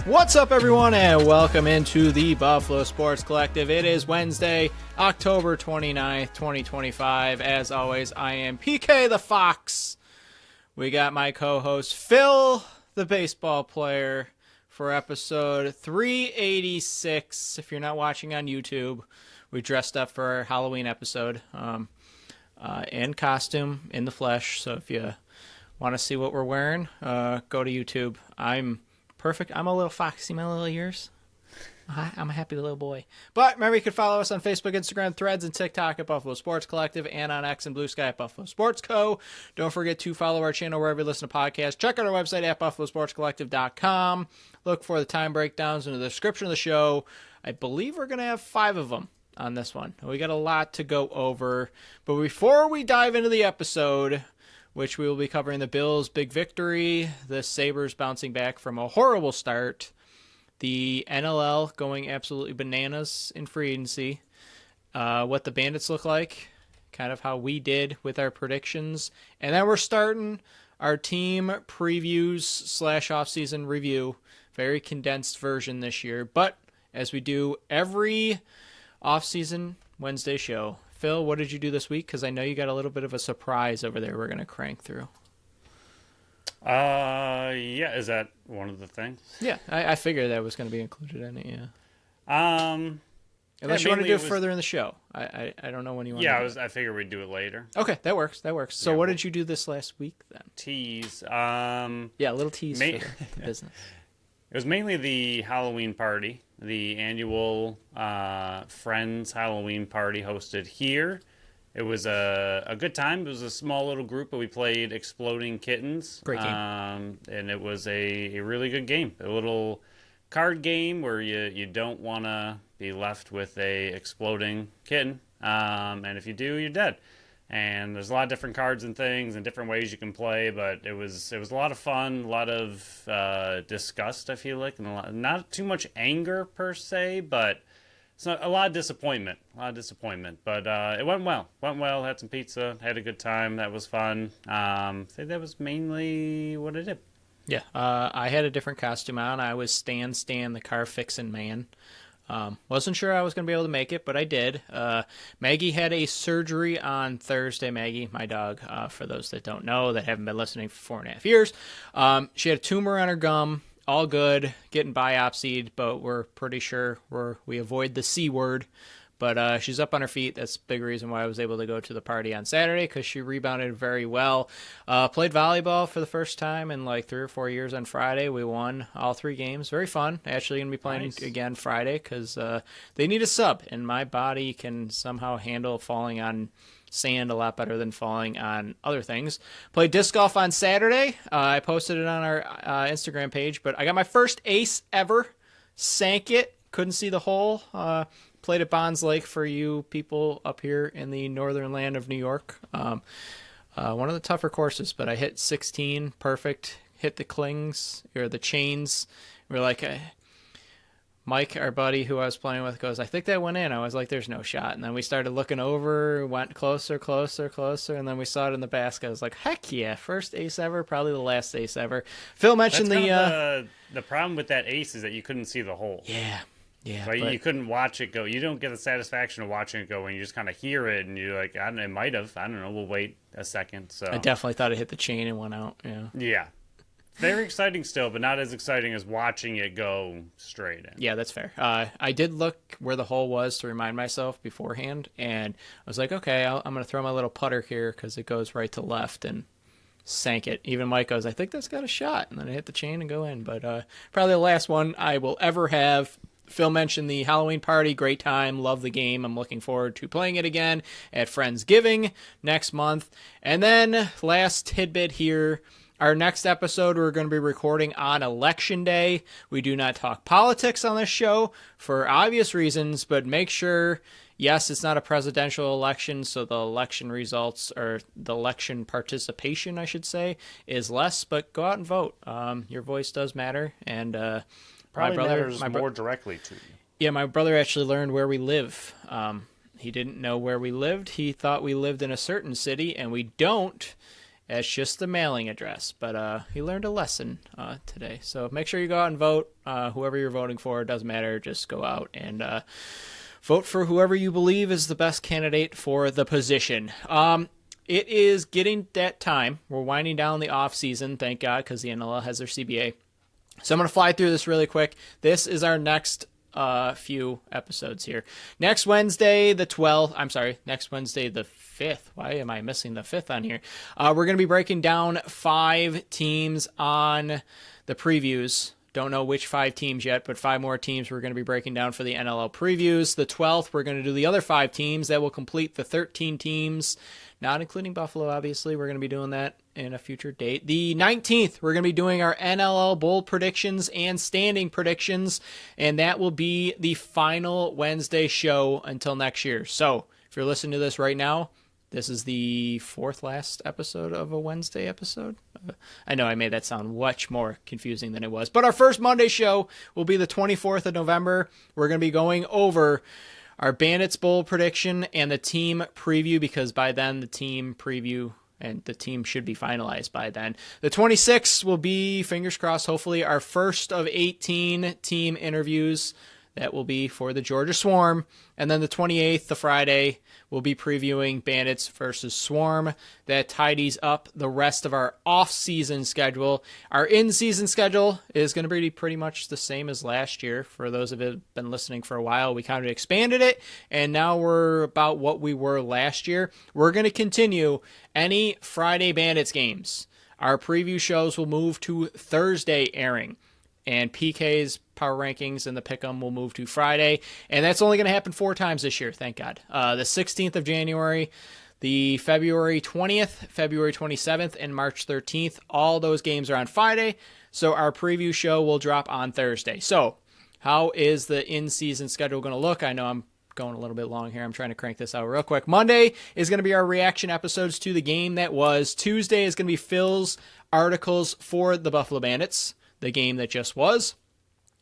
What's up, everyone, and welcome into the Buffalo Sports Collective. It is Wednesday, October 29th, 2025. As always, I am PK the Fox. We got my co-host, Phil, the baseball player, for episode 386. If you're not watching on YouTube, we dressed up for our Halloween episode in costume, in the flesh. So if you want to see what we're wearing, go to YouTube. I'm perfect. I'm a little foxy, my little ears. I'm a happy little boy. But remember, you can follow us on Facebook, Instagram, Threads, and TikTok at Buffalo Sports Collective, and on X and Blue Sky at Buffalo Sports Co. Don't forget to follow our channel wherever you listen to podcasts. Check out our website at buffalosportscollective.com. Look for the time breakdowns in the description of the show. I believe we're going to have 5 of them on this one. We got a lot to go over. But before we dive into the episode, which we will be covering the Bills' big victory, the Sabres bouncing back from a horrible start, the NLL going absolutely bananas in free agency, what the Bandits look like, kind of how we did with our predictions, and then we're starting our team previews / off-season review, very condensed version this year, but as we do every off-season Wednesday show. Phil, what did you do this week? Because I know you got a little bit of a surprise over there we're going to crank through. Yeah, is that one of the things? Yeah, I figured that was going to be included in it, yeah. Unless you want to do it further in the show. I don't know when you want to do it. I figured we'd do it later. Okay, that works. So what did you do this last week then? Tease. Yeah, a little tease for the business. It was mainly the Halloween party, the annual Friends Halloween party hosted here. It was a good time. It was a small little group, but we played Exploding Kittens. Great game. And it was a really good game. A little card game where you don't want to be left with a exploding kitten. And if you do, you're dead. And there's a lot of different cards and things and different ways you can play, but it was a lot of fun, a lot of disgust, I feel like, and not too much anger per se, but it's not, a lot of disappointment. But it went well. Had some pizza, had a good time. That was fun. I think that was mainly what I did. Yeah, I had a different costume on. I was Stan, the car fixing man. Wasn't sure I was going to be able to make it, but I did. Maggie had a surgery on Thursday. Maggie, my dog, for those that don't know, that haven't been listening for 4.5 years. She had a tumor on her gum. All good, getting biopsied, but we're pretty sure we avoid the C word. But she's up on her feet. That's a big reason why I was able to go to the party on Saturday, because she rebounded very well. Played volleyball for the first time in like 3 or 4 years on Friday. We won all 3 games. Very fun. Actually going to be playing again Friday because they need a sub, and my body can somehow handle falling on sand a lot better than falling on other things. Played disc golf on Saturday. I posted it on our Instagram page, but I got my first ace ever. Sank it. Couldn't see the hole. Played at Bonds Lake for you people up here in the northern land of New York. One of the tougher courses, but I hit 16, perfect. Hit the clings, or the chains. We're like, Mike, our buddy who I was playing with, goes, I think that went in. I was like, there's no shot. And then we started looking over, went closer, and then we saw it in the basket. I was like, heck yeah, first ace ever, probably the last ace ever. Phil mentioned the problem with that ace is that you couldn't see the hole. Yeah, but you couldn't watch it go. You don't get the satisfaction of watching it go when you just kind of hear it and you're like, I don't know, it might have. I don't know. We'll wait a second. So I definitely thought it hit the chain and went out. Yeah. Very exciting still, but not as exciting as watching it go straight in. Yeah, that's fair. I did look where the hole was to remind myself beforehand, and I was like, okay, I'm going to throw my little putter here because it goes right to left, and sank it. Even Mike goes, I think that's got a shot, and then I hit the chain and go in. But probably the last one I will ever have. Phil mentioned the Halloween party. Great time. Love the game. I'm looking forward to playing it again at Friendsgiving next month. And then last tidbit here. Our next episode, we're going to be recording on Election Day. We do not talk politics on this show for obvious reasons, but make sure, yes, it's not a presidential election, so the election results, or the election participation, I should say, is less, but go out and vote. Your voice does matter, and probably matters more directly to you. Yeah, my brother actually learned where we live. He didn't know where we lived. He thought we lived in a certain city, and we don't. It's just the mailing address, but he learned a lesson today. So make sure you go out and vote. Whoever you're voting for, it doesn't matter. Just go out and vote for whoever you believe is the best candidate for the position. It is getting that time. We're winding down the off season, thank God, because the NLL has their CBA. So I'm going to fly through this really quick. This is our next few episodes here. Next Wednesday, the 5th. Why am I missing the 5th on here? We're going to be breaking down 5 teams on the previews. Don't know which 5 teams yet, but 5 more teams we're going to be breaking down for the NLL previews. The 12th, we're going to do the other 5 teams. That will complete the 13 teams, not including Buffalo, obviously. We're going to be doing that in a future date. The 19th, we're going to be doing our NLL bowl predictions and standing predictions, and that will be the final Wednesday show until next year. So if you're listening to this right now, this is the 4th last episode of a Wednesday episode. I know I made that sound much more confusing than it was. But our first Monday show will be the 24th of November. We're going to be going over our Bandits Bowl prediction and the team preview, because by then the team preview and the team should be finalized by then. The 26th will be, fingers crossed, hopefully our first of 18 team interviews. That will be for the Georgia Swarm. And then the 28th, the Friday, we'll be previewing Bandits versus Swarm. That tidies up the rest of our off-season schedule. Our in-season schedule is going to be pretty much the same as last year. For those of you who have been listening for a while, we kind of expanded it, and now we're about what we were last year. We're going to continue any Friday Bandits games. Our preview shows will move to Thursday airing, and PK's power rankings and the pick'em will move to Friday, and that's only going to happen 4 times this year, thank God. The 16th of January, the February 20th, February 27th, and March 13th, all those games are on Friday, so our preview show will drop on Thursday. So how is the in-season schedule going to look? I know I'm going a little bit long here. I'm trying to crank this out real quick. Monday is going to be our reaction episodes to the game that was. Tuesday is going to be Phil's articles for the Buffalo Bandits, the game that just was.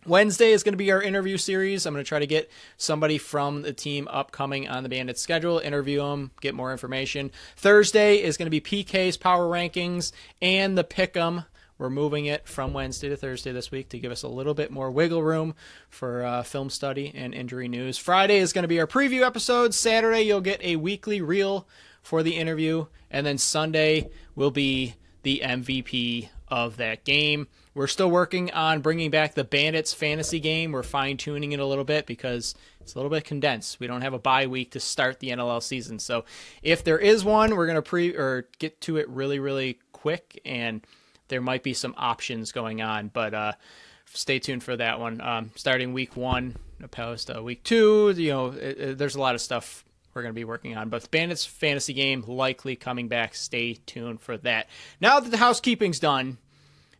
Wednesday is going to be our interview series. I'm going to try to get somebody from the team upcoming on the Bandits schedule, interview them, get more information. Thursday is going to be PK's power rankings and the pick'em. We're moving it from Wednesday to Thursday this week to give us a little bit more wiggle room for film study and injury news. Friday is going to be our preview episode. Saturday, you'll get a weekly reel for the interview. And then Sunday will be the MVP of that game. We're still working on bringing back the Bandits fantasy game. We're fine-tuning it a little bit because it's a little bit condensed. We don't have a bye week to start the NLL season. So if there is one, we're going to get to it really, really quick, and there might be some options going on, but stay tuned for that one. Starting week 1 opposed to week 2, there's a lot of stuff we're going to be working on, but the Bandits fantasy game likely coming back. Stay tuned for that. Now that the housekeeping's done,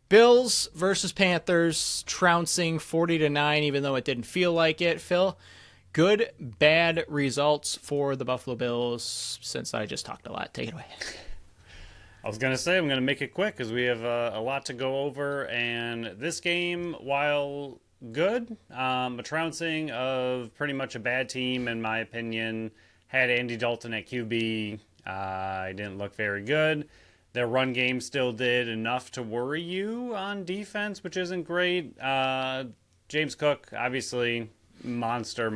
Bills versus Panthers, trouncing 40-9, even though it didn't feel like it. Phil, good, bad results for the Buffalo Bills, since I just talked a lot. Take it away. I was going to say I'm going to make it quick because we have a lot to go over, and this game, while good, a trouncing of pretty much a bad team, in my opinion, had Andy Dalton at QB. He didn't look very good. Their run game still did enough to worry you on defense, which isn't great. James Cook, obviously, monster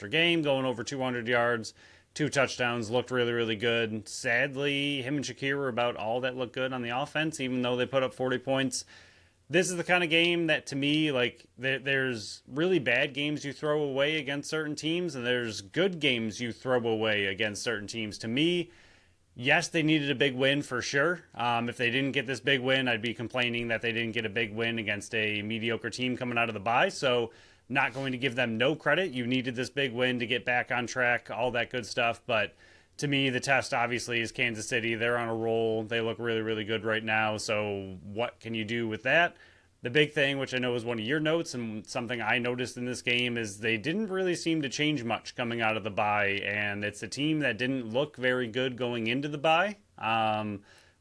game, going over 200 yards, 2 touchdowns, looked really, really good. Sadly, him and Shakir were about all that looked good on the offense, even though they put up 40 points. This is the kind of game that, to me, there's really bad games you throw away against certain teams, and there's good games you throw away against certain teams. To me, yes, they needed a big win for sure. If they didn't get this big win, I'd be complaining that they didn't get a big win against a mediocre team coming out of the bye. So not going to give them no credit. You needed this big win to get back on track, all that good stuff. But to me, the test obviously is Kansas City. They're on a roll. They look really, really good right now. So what can you do with that? The big thing, which I know is one of your notes and something I noticed in this game, is they didn't really seem to change much coming out of the bye, and it's a team that didn't look very good going into the bye.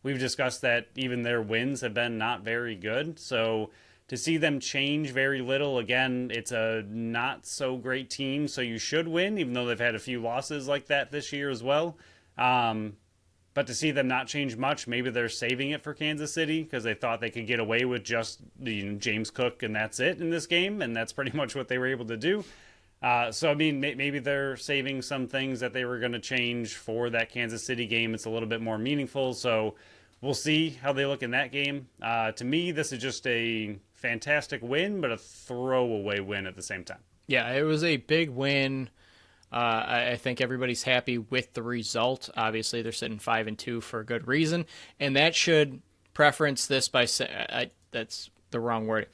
We've discussed that even their wins have been not very good, so to see them change very little, again, it's a not so great team, so you should win, even though they've had a few losses like that this year as well. But to see them not change much, maybe they're saving it for Kansas City because they thought they could get away with just James Cook and that's it in this game, and that's pretty much what they were able to do. So, I mean, maybe they're saving some things that they were going to change for that Kansas City game. It's a little bit more meaningful, so we'll see how they look in that game. To me, this is just a fantastic win, but a throwaway win at the same time. Yeah, it was a big win. I think everybody's happy with the result. Obviously, they're sitting 5-2 for a good reason, and that should preference this by that's the wrong word.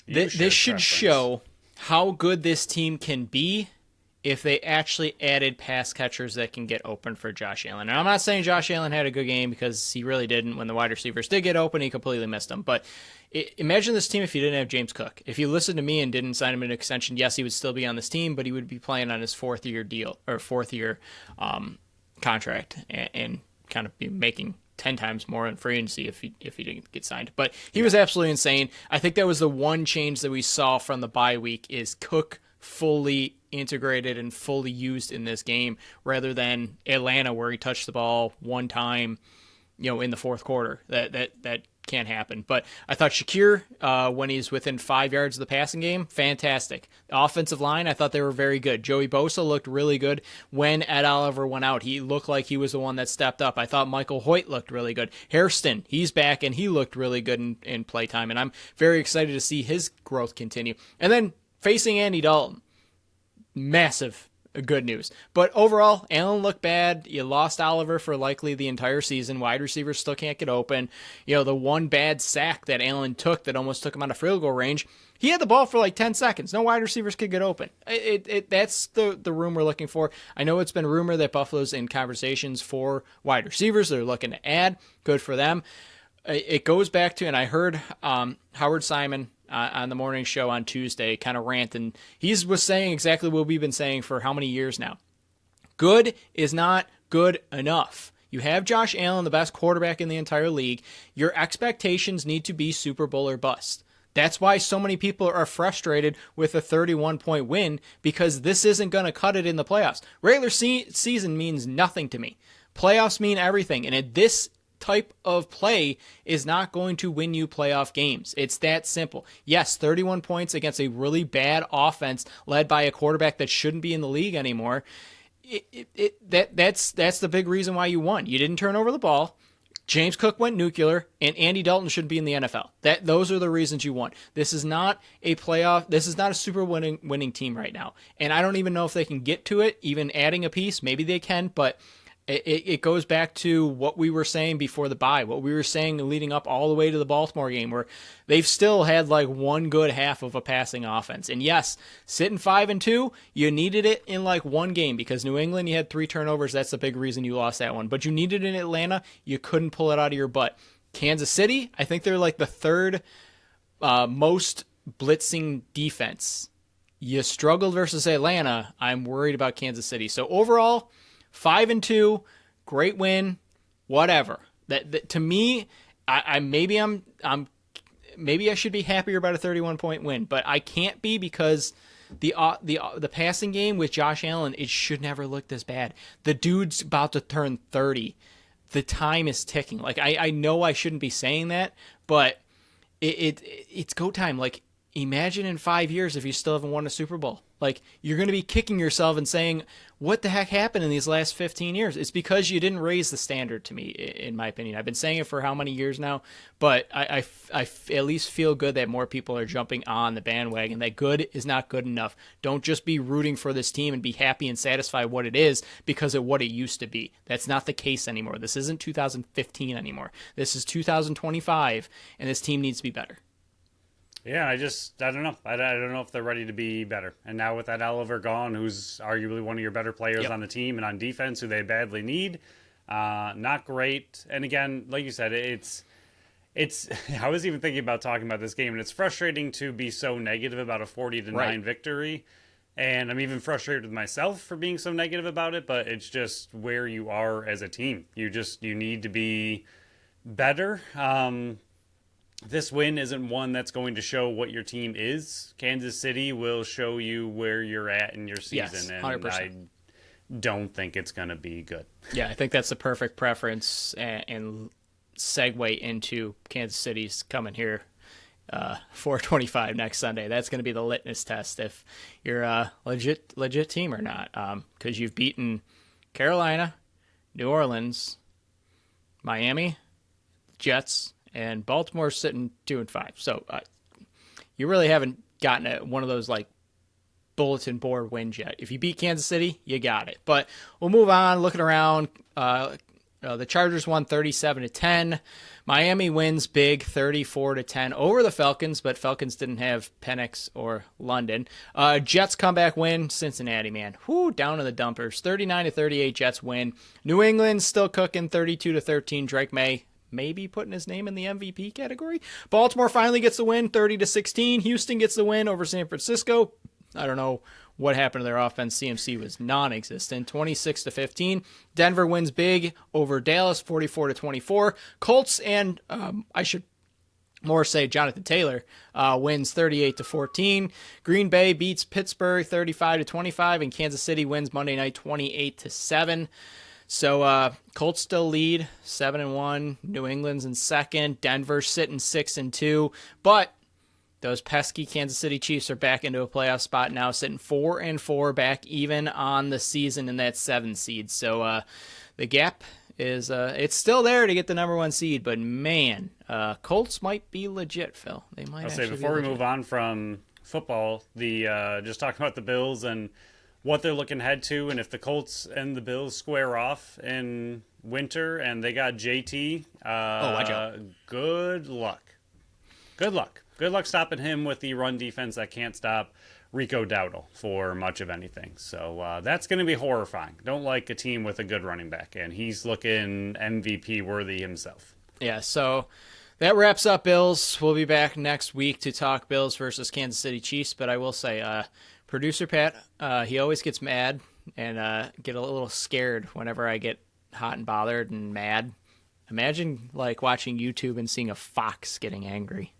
This should show how good this team can be if they actually added pass catchers that can get open for Josh Allen. And I'm not saying Josh Allen had a good game because he really didn't. When the wide receivers did get open, he completely missed them. But imagine this team if you didn't have James Cook. If you listened to me and didn't sign him an extension, yes, he would still be on this team, but he would be playing on his fourth-year contract and kind of be making 10 times more in free agency if he didn't get signed. But he was absolutely insane. I think that was the one change that we saw from the bye week is Cook fully integrated and fully used in this game rather than Atlanta where he touched the ball one time, in the fourth quarter. That can't happen. But I thought Shakir, when he's within 5 yards of the passing game, fantastic. The offensive line, I thought they were very good. Joey Bosa looked really good when Ed Oliver went out. He looked like he was the one that stepped up. I thought Michael Hoyt looked really good. Hairston, he's back, and he looked really good in playtime, and I'm very excited to see his growth continue. And then facing Andy Dalton, massive good news. But overall, Allen looked bad. You lost Oliver for likely the entire season. Wide receivers still can't get open. The one bad sack that Allen took that almost took him out of field goal range, he had the ball for like 10 seconds. No wide receivers could get open. That's the room we're looking for. I know it's been rumored that Buffalo's in conversations for wide receivers. They're looking to add. Good for them. It goes back to, and I heard Howard Simon on the morning show on Tuesday kind of rant, and he was saying exactly what we've been saying for how many years now. Good is not good enough. You have Josh Allen, the best quarterback in the entire league. Your expectations need to be Super Bowl or bust. That's why so many people are frustrated with a 31-point win, because this isn't going to cut it in the playoffs. Regular season means nothing to me. Playoffs mean everything, and this type of play is not going to win you playoff games. It's that simple. Yes, 31 points against a really bad offense led by a quarterback that shouldn't be in the league anymore. That's the big reason why you won. You didn't turn over the ball. James Cook went nuclear, and Andy Dalton shouldn't be in the NFL. Those are the reasons you won. This is not a playoff. This is not a super winning team right now. And I don't even know if they can get to it, even adding a piece. Maybe they can, but it goes back to what we were saying before the bye, what we were saying leading up all the way to the Baltimore game, where they've still had like one good half of a passing offense. And yes, sitting 5-2, you needed it in like one game because New England, you had 3 turnovers. That's the big reason you lost that one. But you needed it in Atlanta. You couldn't pull it out of your butt. Kansas City, I think they're like the third most blitzing defense. You struggled versus Atlanta. I'm worried about Kansas City. So overall, 5-2, great win, whatever. That to me, maybe I should be happier about a 31-point win, but I can't be because the passing game with Josh Allen, it should never look this bad. The dude's about to turn 30. The time is ticking. Like I know I shouldn't be saying that, but it's go time. Like imagine in 5 years if you still haven't won a Super Bowl. Like, you're going to be kicking yourself and saying, what the heck happened in these last 15 years? It's because you didn't raise the standard, to me, in my opinion. I've been saying it for how many years now, but I at least feel good that more people are jumping on the bandwagon, that good is not good enough. Don't just be rooting for this team and be happy and satisfied what it is because of what it used to be. That's not the case anymore. This isn't 2015 anymore. This is 2025, and this team needs to be better. Yeah, I don't know. I don't know if they're ready to be better. And now with that Oliver gone, who's arguably one of your better players on the team and on defense, who they badly need, not great. And again, like you said, it's. I was even thinking about talking about this game, and it's frustrating to be so negative about a 40-9 victory. And I'm even frustrated with myself for being so negative about it, but it's just where you are as a team. You need to be better. This win isn't one that's going to show what your team is. Kansas City will show you where you're at in your season. Yes, 100%. don't think it's going to be good. Yeah, I think that's the perfect preference and segue into Kansas City's coming here 425 next Sunday. That's going to be the litmus test if you're a legit team or not, because you've beaten Carolina, New Orleans, Miami, Jets, and Baltimore sitting 2-5. So you really haven't gotten one of those like bulletin board wins yet. If you beat Kansas City, you got it. But we'll move on. Looking around, the Chargers won 37-10. Miami wins big 34-10 over the Falcons, but Falcons didn't have Penix or London. Jets comeback win. Cincinnati, man. Down in the dumpers. 39-38 Jets win. New England still cooking 32-13. Drake May maybe putting his name in the MVP category. Baltimore finally gets the win 30-16. Houston gets the win over San Francisco. I don't know what happened to their offense. CMC was non-existent. 26-15. Denver wins big over Dallas, 44-24. Colts and I should more say Jonathan Taylor wins 38-14. Green Bay beats Pittsburgh 35-25, and Kansas City wins Monday night 28-7. So Colts still lead 7-1. New England's in second. Denver's sitting 6-2, but those pesky Kansas City Chiefs are back into a playoff spot now, sitting 4-4, back even on the season in that 7th seed. So the gap is it's still there to get the number 1 seed, but man, Colts might be legit, Phil. They might. I'll say before we move on from football, the just talking about the Bills and what they're looking ahead to, and if the Colts and the Bills square off in winter and they got JT, watch out. Good luck. Good luck. Good luck stopping him with the run defense that can't stop Rico Dowdle for much of anything. So that's going to be horrifying. Don't like a team with a good running back, and he's looking MVP worthy himself. Yeah, so that wraps up Bills. We'll be back next week to talk Bills versus Kansas City Chiefs, but I will say, producer Pat, he always gets mad and get a little scared whenever I get hot and bothered and mad. Imagine like watching YouTube and seeing a fox getting angry.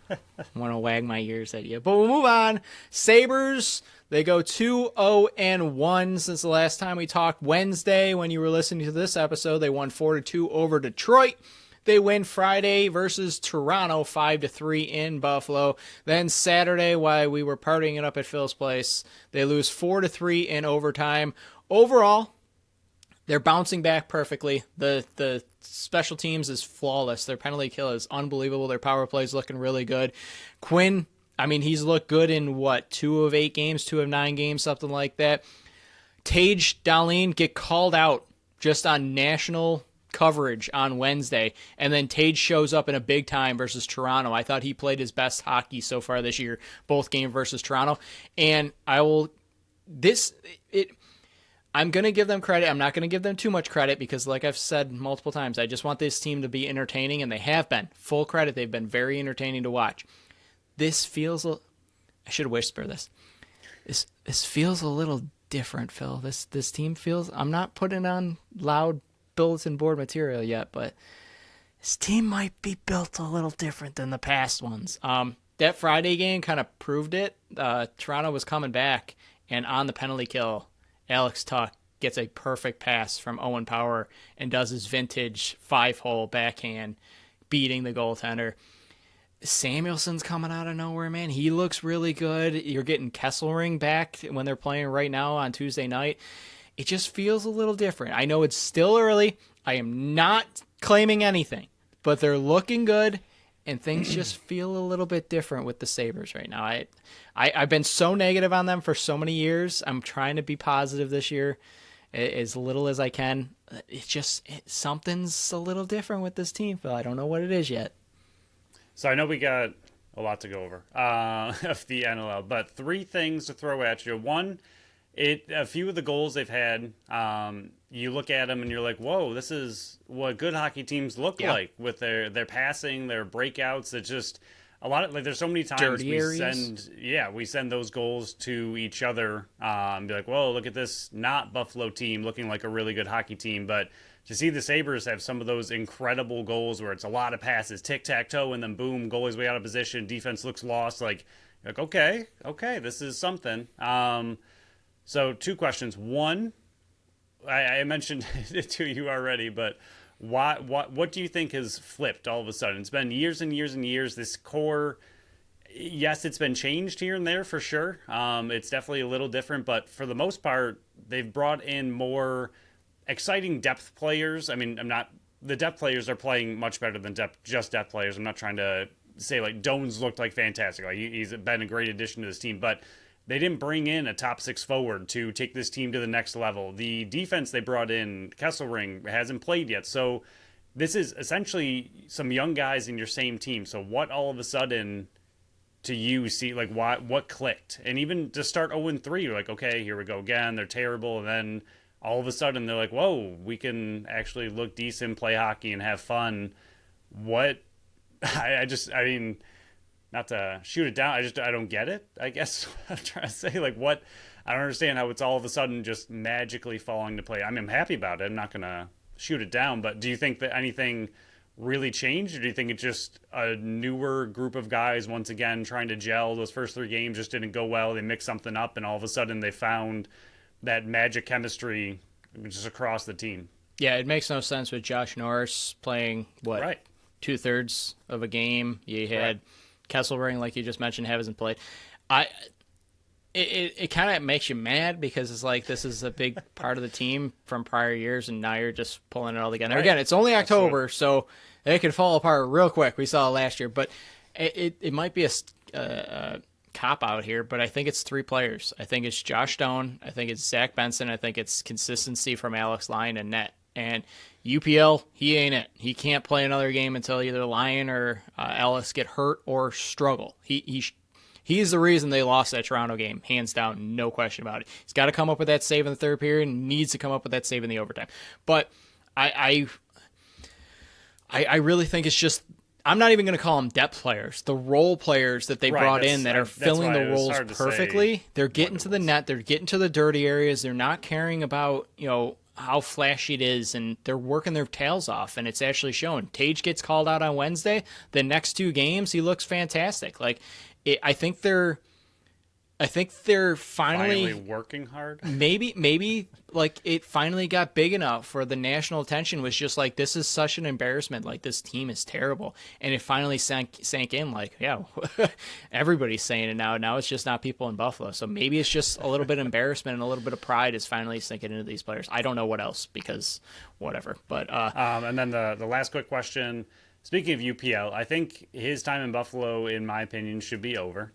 I want to wag my ears at you. But we'll move on. Sabres, they go 2-0-1 since the last time we talked. Wednesday, when you were listening to this episode, they won 4-2 over Detroit. They win Friday versus Toronto 5-3 in Buffalo. Then Saturday, while we were partying it up at Phil's place, they lose 4-3 in overtime. Overall, they're bouncing back perfectly. The special teams is flawless. Their penalty kill is unbelievable. Their power play is looking really good. Quinn, I mean, he's looked good in, 2 of 8 games, 2 of 9 games, something like that. Tage Dahlin get called out just on national coverage on Wednesday, and then Tage shows up in a big time versus Toronto. I thought he played his best hockey so far this year, both game versus Toronto. And I'm going to give them credit. I'm not going to give them too much credit because, like I've said multiple times, I just want this team to be entertaining, and they have been. Full credit. They've been very entertaining to watch. This feels... I should whisper this. This feels a little different, Phil. This team feels... I'm not putting on loud bulletin board material yet, but this team might be built a little different than the past ones. That Friday game kind of proved it. Toronto was coming back, and on the penalty kill, Alex Tuck gets a perfect pass from Owen Power and does his vintage 5-hole backhand, beating the goaltender. Samuelson's coming out of nowhere, man. He looks really good. You're getting Kesselring back when they're playing right now on Tuesday night. It just feels a little different. I know it's still early. I am not claiming anything, but they're looking good, and things just feel a little bit different with the Sabres right now. I've been so negative on them for so many years. I'm trying to be positive this year as little as I can. Something's a little different with this team, Phil. I don't know what it is yet. So I know we got a lot to go over of the NLL, but 3 things to throw at you. One, a few of the goals they've had, you look at them and you're like, whoa, this is what good hockey teams look like with their passing, their breakouts. It's just a lot of, like, there's so many times we send those goals to each other and be like, whoa, look at this not Buffalo team looking like a really good hockey team. But to see the Sabres have some of those incredible goals where it's a lot of passes, tic-tac-toe, and then boom, goalie's way out of position, defense looks lost. Like okay, this is something. So 2 questions. One, I mentioned it to you already, but what do you think has flipped all of a sudden? It's been years and years and years. This core, yes, it's been changed here and there for sure. It's definitely a little different, but for the most part, they've brought in more exciting depth players. I mean, I'm not the depth players are playing much better than just depth players. I'm not trying to say like Doan's looked like fantastic. Like he's been a great addition to this team, but they didn't bring in a top six forward to take this team to the next level. The defense they brought in, Kesselring, hasn't played yet. So this is essentially some young guys in your same team. So what all of a sudden to you see like what clicked? And even to start 0-3, you're like, okay, here we go again. They're terrible. And then all of a sudden they're like, whoa, we can actually look decent, play hockey, and have fun. What? I mean, not to shoot it down, I don't get it, I guess what I'm trying to say. Like, what? I don't understand how it's all of a sudden just magically falling to play. I mean, I'm happy about it. I'm not going to shoot it down, but do you think that anything really changed, or do you think it's just a newer group of guys once again trying to gel? Those first three games just didn't go well. They mixed something up, and all of a sudden they found that magic chemistry just across the team. Yeah, it makes no sense with Josh Norris playing, what, Right. 2/3 of a game. You had Right. Kesselring, like you just mentioned, hasn't played. It kind of makes you mad because it's like this is a big part of the team from prior years, and now you're just pulling it all together. Right. Again, it's only October, so it could fall apart real quick. We saw it last year, but it might be a cop out here, but I think it's three players. I think it's Josh Stone. I think it's Zach Benson. I think it's consistency from Alex Lyon and net. And UPL, he ain't it. He can't play another game until either Lyon or Ellis get hurt or struggle. He's the reason they lost that Toronto game, hands down, no question about it. He's got to come up with that save in the third period, and needs to come up with that save in the overtime. But I really think it's just, I'm not even going to call them depth players. The role players that they brought in that are filling the roles perfectly. They're getting to the net. They're getting to the dirty areas. They're not caring about, how flashy it is, and they're working their tails off, and it's actually showing. Tage gets called out on Wednesday. The next two games, he looks fantastic. Like, I think they're finally working hard. Maybe like it finally got big enough for the national attention. Was just like, this is such an embarrassment. Like, this team is terrible, and it finally sank in. Like, yeah, everybody's saying it now. Now it's just not people in Buffalo. So maybe it's just a little bit of embarrassment and a little bit of pride is finally sinking into these players. I don't know what else, because whatever. But and then the last quick question. Speaking of UPL, I think his time in Buffalo, in my opinion, should be over.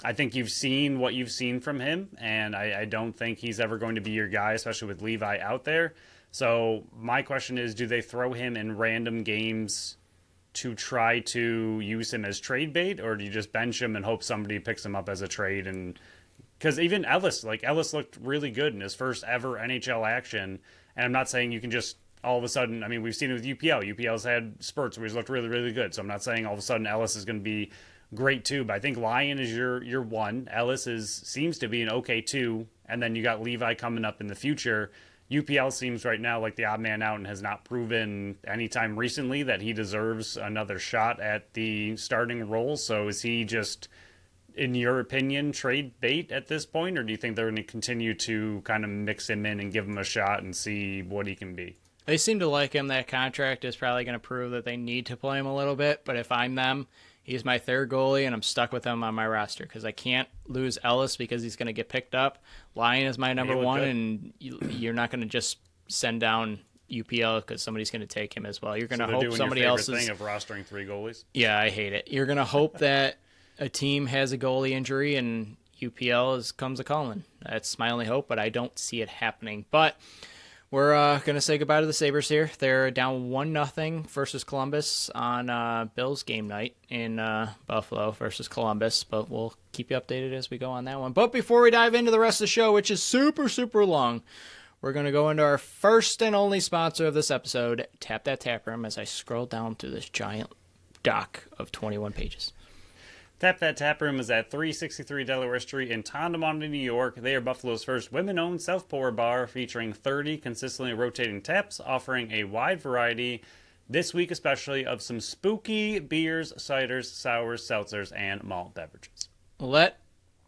I think you've seen what you've seen from him, and I don't think he's ever going to be your guy, especially with Levi out there. So my question is, do they throw him in random games to try to use him as trade bait, or do you just bench him and hope somebody picks him up as a trade? And because even Ellis looked really good in his first ever NHL action, and I'm not saying you can just all of a sudden, I mean, we've seen it with UPL. UPL's had spurts where he's looked really, really good. So I'm not saying all of a sudden Ellis is going to be great too, but I think Lyon is your one. Ellis seems to be an okay two, and then you got Levi coming up in the future. UPL seems right now like the odd man out and has not proven anytime recently that he deserves another shot at the starting role. So is he just, in your opinion, trade bait at this point, or do you think they're going to continue to kind of mix him in and give him a shot and see what he can be? They seem to like him. That contract is probably going to prove that they need to play him a little bit. But if I'm them, he's my third goalie, and I'm stuck with him on my roster because I can't lose Ellis because he's going to get picked up. Lyon is my number one, and you're not going to just send down UPL because somebody's going to take him as well. You're going to hope somebody else is. Thing of rostering three goalies. Yeah, I hate it. You're going to hope that a team has a goalie injury and UPL comes a calling. That's my only hope, but I don't see it happening. But we're going to say goodbye to the Sabres here. They're down 1-0 versus Columbus on Bills game night in Buffalo versus Columbus, but we'll keep you updated as we go on that one. But before we dive into the rest of the show, which is super, super long, we're going to go into our first and only sponsor of this episode, Tap That Tap Room, as I scroll down through this giant doc of 21 pages. Tap That Tap Room is at 363 Delaware Street in Tonawanda, New York. They are Buffalo's first women-owned self-pour bar featuring 30 consistently rotating taps, offering a wide variety, this week especially, of some spooky beers, ciders, sours, seltzers, and malt beverages. Let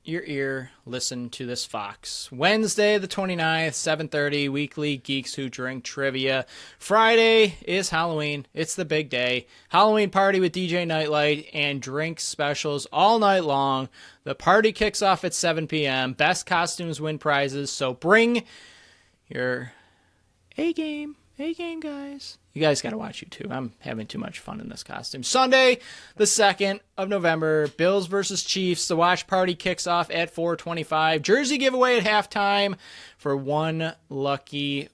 your ear, listen to this fox. Wednesday the 29th, 7:30, weekly Geeks Who Drink trivia. Friday is Halloween. It's the big day. Halloween party with DJ Nightlight and drink specials all night long. The party kicks off at 7 p.m. Best costumes win prizes, so bring your A-game, guys. You guys got to watch YouTube. I'm having too much fun in this costume. Sunday, the 2nd of November, Bills versus Chiefs. The watch party kicks off at 4:25. Jersey giveaway at halftime for one lucky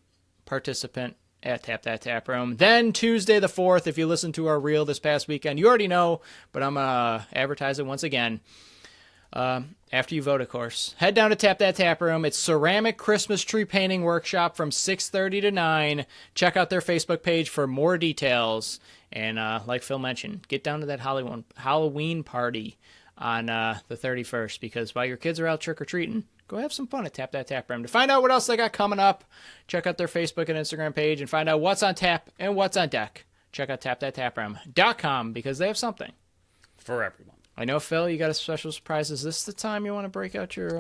participant at Tap That Tap Room. Then Tuesday, the 4th, if you listened to our reel this past weekend, you already know, but I'm going to advertise it once again. After you vote, of course, head down to Tap That Tap Room. It's ceramic Christmas tree painting workshop from 6:30 to 9. Check out their Facebook page for more details. And like Phil mentioned, get down to that Halloween party on the 31st, because while your kids are out trick-or-treating, go have some fun at Tap That Tap Room. To find out what else they got coming up, check out their Facebook and Instagram page and find out what's on tap and what's on deck. Check out tapthattaproom.com because they have something for everyone. I know, Phil, you got a special surprise. Is this the time you want to break out your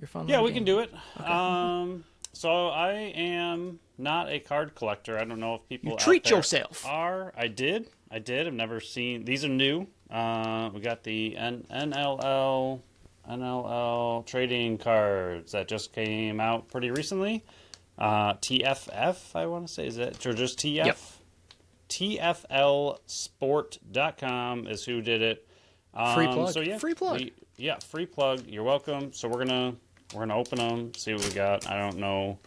fun? Yeah, we can do it. Okay. So I am not a card collector. I don't know if people treat yourself are. I did. I've never seen. These are new. We got the NLL trading cards that just came out pretty recently. TFF, I want to say, is it or just TF? Yep. TFLsport.com is who did it. Free plug. So free plug. Free plug. You're welcome. So we're gonna open them, see what we got. I don't know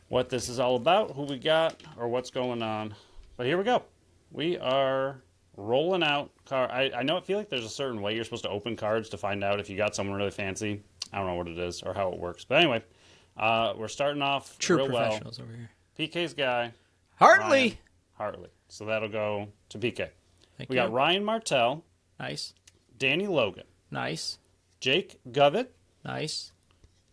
what this is all about, who we got, or what's going on, but here we go. We are rolling out card. I feel like there's a certain way you're supposed to open cards to find out if you got someone really fancy. I don't know what it is or how it works, but anyway, we're starting off True real professionals well. over here. PK's guy, Hartley. So that'll go to PK. Thank We you. got Ryan Martell. Nice. Danny Logan. Nice. Jake Govett. Nice.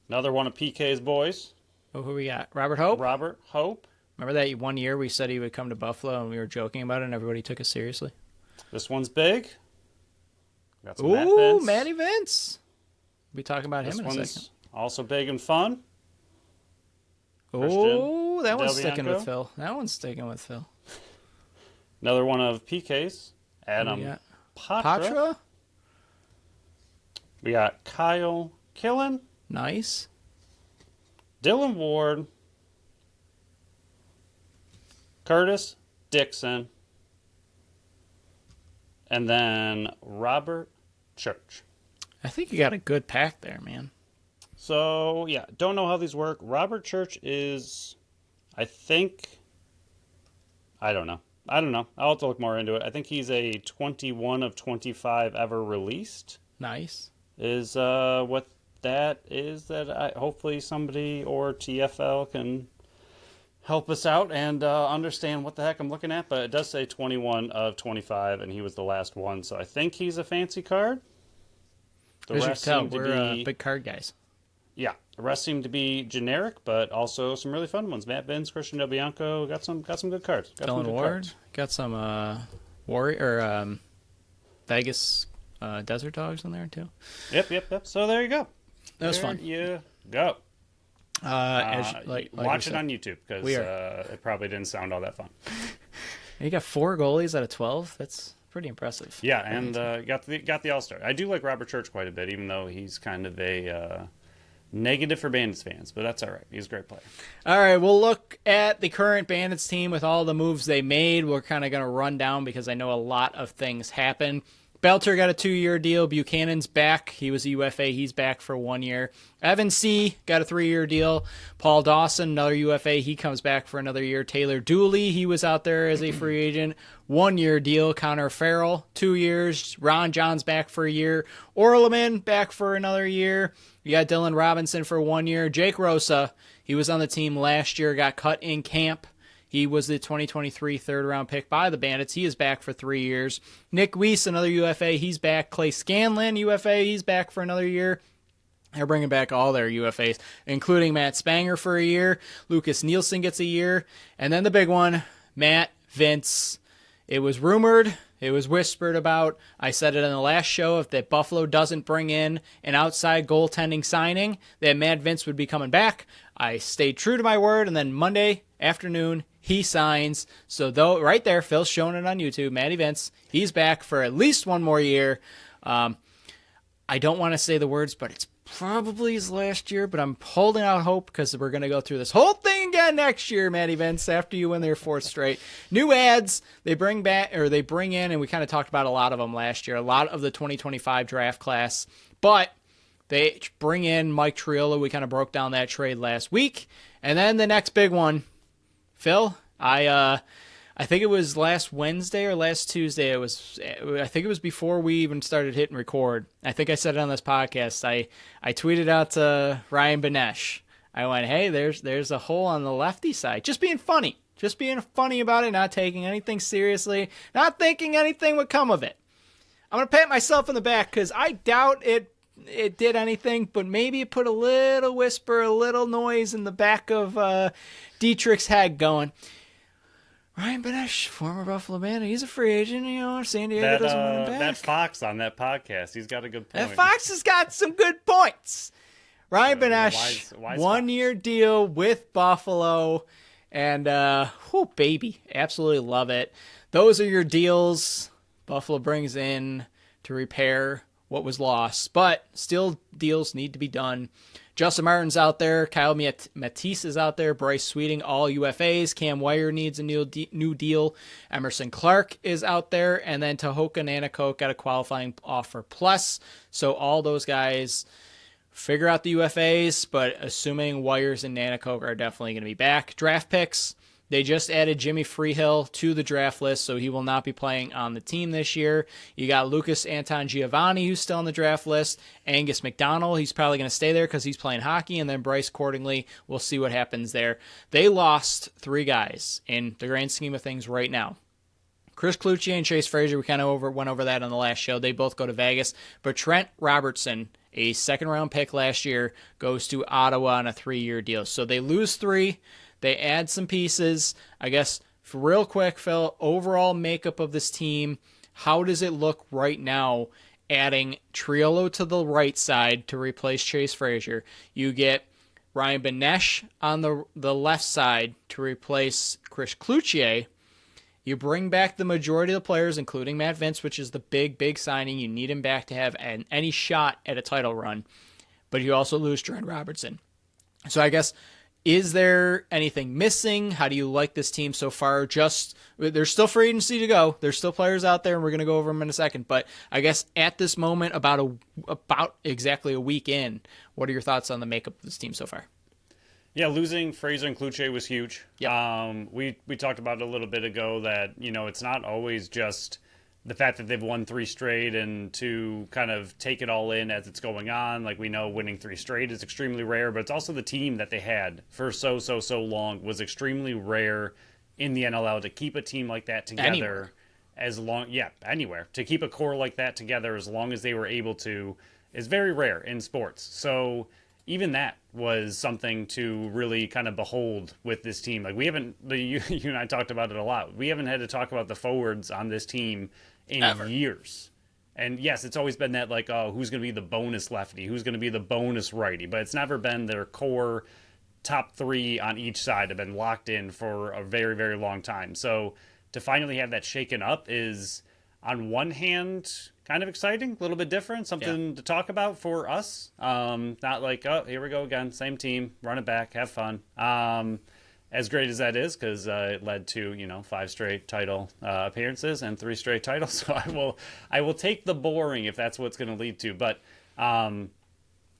Another one of PK's boys. Oh, who we got? Robert Hope? Robert Hope. Remember that one year we said he would come to Buffalo and we were joking about it and everybody took us seriously? This one's big. Got some Ooh, Matty Vince. We'll be talking about him in a second. This one's also big and fun. Oh, that one's Christian sticking Delbianco. with Phil. That one's sticking with Phil. Another one of PK's. Adam We got Patra. We got Kyle Killen. Nice. Dylan Ward. Curtis Dixon. And then Robert Church. I think you got a good pack there, man. So, yeah, don't know how these work. Robert Church is, I don't know. I'll have to look more into it. I think he's a 21 of 25 ever released. Nice. Is what that is that hopefully somebody or TFL can help us out and understand what the heck I'm looking at. But it does say 21 of 25, and he was the last one. So I think he's a fancy card. The As you can rest tell, seem to we're be big card guys. yeah. The rest seem to be generic, but also some really fun ones. Matt Benz, Christian Delbianco, got some good cards. Dylan Ward. Got some Vegas Desert Dogs in there, too. Yep. So there you go. That was fun. You go. Like watch it on YouTube because it probably didn't sound all that fun. You got 4 goalies out of 12. That's pretty impressive. Yeah, and got the All-Star. I do like Robert Church quite a bit, even though he's kind of a negative for Bandits fans, but that's all right. He's a great player. All right, we'll look at the current Bandits team with all the moves they made. We're kind of going to run down because I know a lot of things happen. Belter got a 2-year deal. Buchanan's back. He was a UFA. He's back for 1 year. Evan C. got a 3-year deal. Paul Dawson, another UFA. He comes back for another year. Taylor Dooley, he was out there as a free agent. 1-year deal. Connor Farrell, 2 years. Ron John's back for a year. Orleman back for another year. You got Dylan Robinson for 1 year. Jake Rosa, he was on the team last year, got cut in camp. He was the 2023 third-round pick by the Bandits. He is back for 3 years. Nick Weiss, another UFA, he's back. Clay Scanlon, UFA, he's back for another year. They're bringing back all their UFAs, including Matt Spanger for a year. Lucas Nielsen gets a year. And then the big one, Matt Vince. It was rumored, It was whispered about. I said it in the last show. If that Buffalo doesn't bring in an outside goaltending signing, that Matt Vince would be coming back. I stayed true to my word, and then Monday afternoon, he signs. So though, right there, Phil's showing it on YouTube. Matty Vince, he's back for at least one more year. I don't want to say the words, but it's probably his last year, but I'm holding out hope because we're going to go through this whole thing again next year, Matty Vince, after you win their fourth straight. New ads they bring in, and we kind of talked about a lot of them last year, a lot of the 2025 draft class, but they bring in Mike Triolo. We kind of broke down that trade last week. And then the next big one, Phil, I think it was last Wednesday or last Tuesday. I think it was before we even started hitting record. I think I said it on this podcast. I tweeted out to Ryan Benesh. I went, hey, there's a hole on the lefty side. Just being funny. Just being funny about it, not taking anything seriously, not thinking anything would come of it. I'm going to pat myself in the back because I doubt it did anything, but maybe it put a little whisper, a little noise in the back of Dietrich's head going, Ryan Benesh, former Buffalo Bandit, he's a free agent. San Diego doesn't want him back. That Fox on that podcast, he's got a good point. That Fox has got some good points. Ryan Benesh, wise 1 year deal with Buffalo, and baby, absolutely love it. Those are your deals. Buffalo brings in to repair what was lost, but still deals need to be done. Justin Martin's out there. Kyle Matisse is out there. Bryce Sweeting, all UFAs. Cam Wire needs a new deal. Emerson Clark is out there. And then Tehoka Nanticoke got a qualifying offer plus. So all those guys figure out the UFAs, but assuming Wires and Nanticoke are definitely going to be back. Draft picks. They just added Jimmy Freehill to the draft list, so he will not be playing on the team this year. You got Lucas Anton Giovanni, who's still on the draft list. Angus McDonald, he's probably going to stay there because he's playing hockey. And then Bryce Cordingley, we'll see what happens there. They lost 3 guys in the grand scheme of things right now. Chris Cloutier and Chase Frazier, we kind of went over that on the last show. They both go to Vegas. But Trent Robertson, a second-round pick last year, goes to Ottawa on a 3-year deal. So they lose 3. They add some pieces. I guess, for real quick, Phil, overall makeup of this team, how does it look right now adding Triolo to the right side to replace Chase Frazier? You get Ryan Benesh on the left side to replace Chris Cloutier. You bring back the majority of the players, including Matt Vince, which is the big signing. You need him back to have any shot at a title run. But you also lose Trent Robertson. So I guess, is there anything missing? How do you like this team so far? There's still free agency to go. There's still players out there, and we're going to go over them in a second. But I guess at this moment, about exactly a week in, what are your thoughts on the makeup of this team so far? Yeah, losing Fraser and Cloutier was huge. Yep. We talked about it a little bit ago that, it's not always just the fact that they've won 3 straight and to kind of take it all in as it's going on. Like, we know winning 3 straight is extremely rare, but it's also the team that they had for so long was extremely rare in the NLL to keep a team like that together anywhere. To keep a core like that together as long as they were able to is very rare in sports. So even that was something to really kind of behold with this team. Like, you and I talked about it a lot. We haven't had to talk about the forwards on this team in years. And yes, it's always been that, like, who's going to be the bonus lefty? Who's going to be the bonus righty? But it's never been their core top 3 on each side have been locked in for a very, very long time. So to finally have that shaken up is, on one hand, kind of exciting, a little bit different, something to talk about for us. Not like, oh, here we go again, same team, run it back, have fun. As great as that is, because it led to 5 straight title appearances and 3 straight titles. So I will take the boring if that's what's going to lead to. But I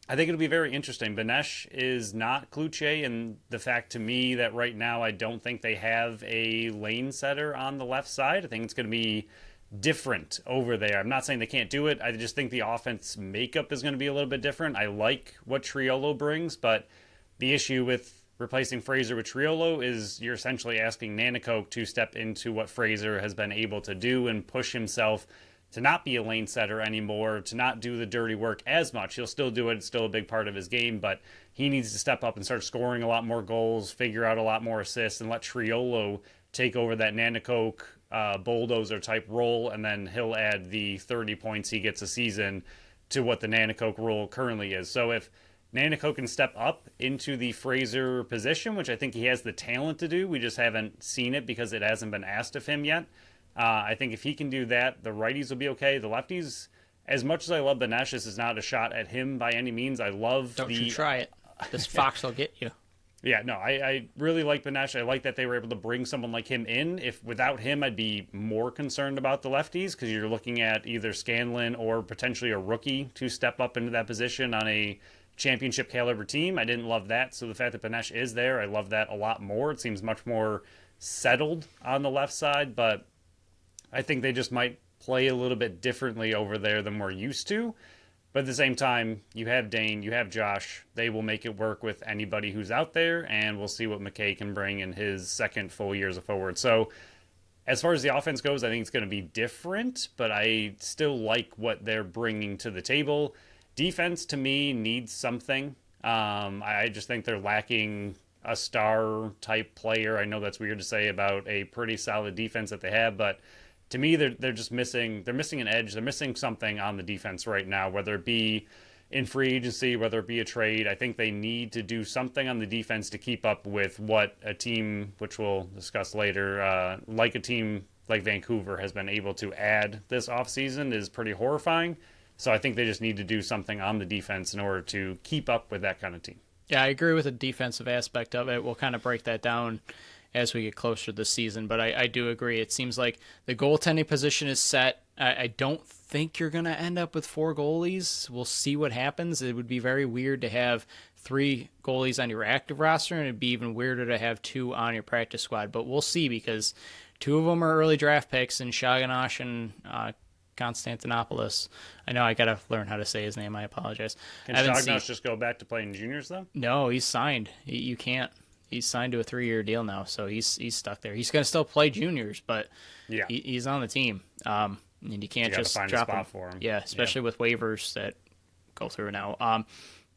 think it'll be very interesting. Benesh is not Cloutier, and the fact to me that right now I don't think they have a lane setter on the left side. I think it's going to be different over there. I'm not saying they can't do it. I just think the offense makeup is going to be a little bit different. I like what Triolo brings, but the issue with replacing Fraser with Triolo is you're essentially asking Nanticoke to step into what Fraser has been able to do and push himself to not be a lane setter anymore, to not do the dirty work as much. He'll still do it. It's still a big part of his game, but he needs to step up and start scoring a lot more goals, figure out a lot more assists, and let Triolo take over that Nanticoke bulldozer type role, and then he'll add the 30 points he gets a season to what the Nanacoke role currently is. So if Nanacoke can step up into the Fraser position, which I think he has the talent to do, we just haven't seen it because it hasn't been asked of him yet. I think if he can do that, the righties will be okay. The lefties, as much as I love Benesh, this is not a shot at him by any means. I love Don't you try it. This Fox will get you. Yeah, no, I really like Benesh. I like that they were able to bring someone like him in. If without him, I'd be more concerned about the lefties because you're looking at either Scanlon or potentially a rookie to step up into that position on a championship caliber team. I didn't love that. So the fact that Benesh is there, I love that a lot more. It seems much more settled on the left side, but I think they just might play a little bit differently over there than we're used to. But at the same time, you have Dane, you have Josh. They will make it work with anybody who's out there, and we'll see what McKay can bring in his second full year as a forward. So as far as the offense goes, I think it's going to be different, but I still like what they're bringing to the table. Defense, to me, needs something. I just think they're lacking a star-type player. I know that's weird to say about a pretty solid defense that they have, but to me, they're just missing. They're missing an edge. They're missing something on the defense right now, whether it be in free agency, whether it be a trade. I think they need to do something on the defense to keep up with what a team, which we'll discuss later, like a team like Vancouver has been able to add this offseason is pretty horrifying. So I think they just need to do something on the defense in order to keep up with that kind of team. Yeah, I agree with the defensive aspect of it. We'll kind of break that down as we get closer to the season, but I do agree. It seems like the goaltending position is set. I don't think you're going to end up with 4 goalies. We'll see what happens. It would be very weird to have 3 goalies on your active roster, and it'd be even weirder to have 2 on your practice squad, but we'll see because 2 of them are early draft picks in Shaganash and Konstantinopoulos. I know I got to learn how to say his name. I apologize. Can Shaganash just go back to playing juniors, though? No, he's signed. You can't. He's signed to a 3-year deal now, so he's stuck there. He's going to still play juniors, but yeah, he's on the team. And you can't just find drop a spot him. for him. Yeah, especially with waivers that go through now.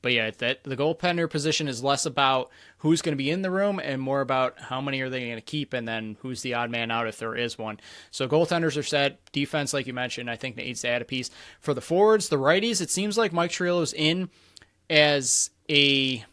But yeah, the goaltender position is less about who's going to be in the room and more about how many are they going to keep and then who's the odd man out if there is one. So goaltenders are set. Defense, like you mentioned, I think needs to add a piece. For the forwards, the righties, it seems like Mike Triolo's in as a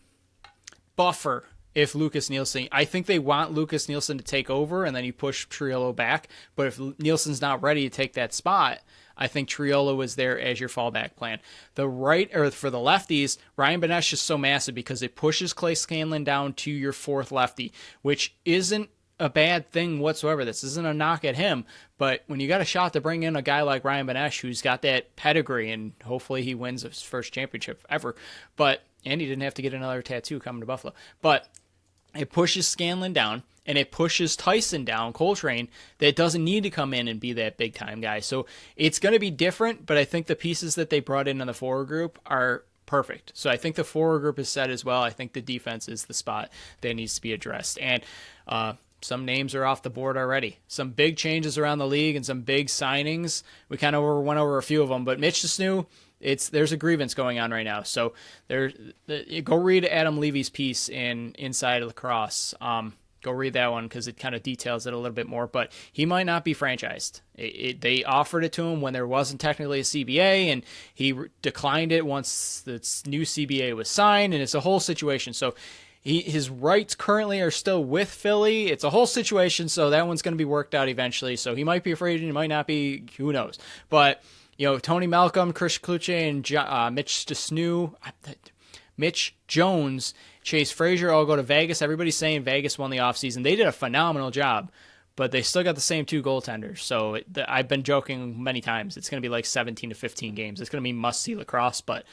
buffer. If Lucas Nielsen, I think they want Lucas Nielsen to take over and then you push Triolo back. But if Nielsen's not ready to take that spot, I think Triolo is there as your fallback plan. The right, or for the lefties, Ryan Benesh is so massive because it pushes Clay Scanlon down to your 4th lefty, which isn't a bad thing whatsoever. This isn't a knock at him, but when you got a shot to bring in a guy like Ryan Benesh who's got that pedigree and hopefully he wins his first championship ever, and he didn't have to get another tattoo coming to Buffalo, but it pushes Scanlon down, and it pushes Tyson down, Coltrane, that doesn't need to come in and be that big-time guy. So it's going to be different, but I think the pieces that they brought in the forward group are perfect. So I think the forward group is set as well. I think the defense is the spot that needs to be addressed. And some names are off the board already. Some big changes around the league and some big signings. We kind of went over a few of them, but Mitch Desnew, there's a grievance going on right now. So go read Adam Levy's piece in Inside Lacrosse. Go read that one because it kind of details it a little bit more. But he might not be franchised. They offered it to him when there wasn't technically a CBA, and he declined it once the new CBA was signed, and it's a whole situation. So his rights currently are still with Philly. It's a whole situation, so that one's going to be worked out eventually. So he might be afraid, and he might not be. Who knows? But Tony Malcolm, Chris Kluche, and Mitch Desnew, Mitch Jones, Chase Frazier all go to Vegas. Everybody's saying Vegas won the offseason. They did a phenomenal job, but they still got the same 2 goaltenders. So I've been joking many times. It's going to be like 17 to 15 games. It's going to be must-see lacrosse, but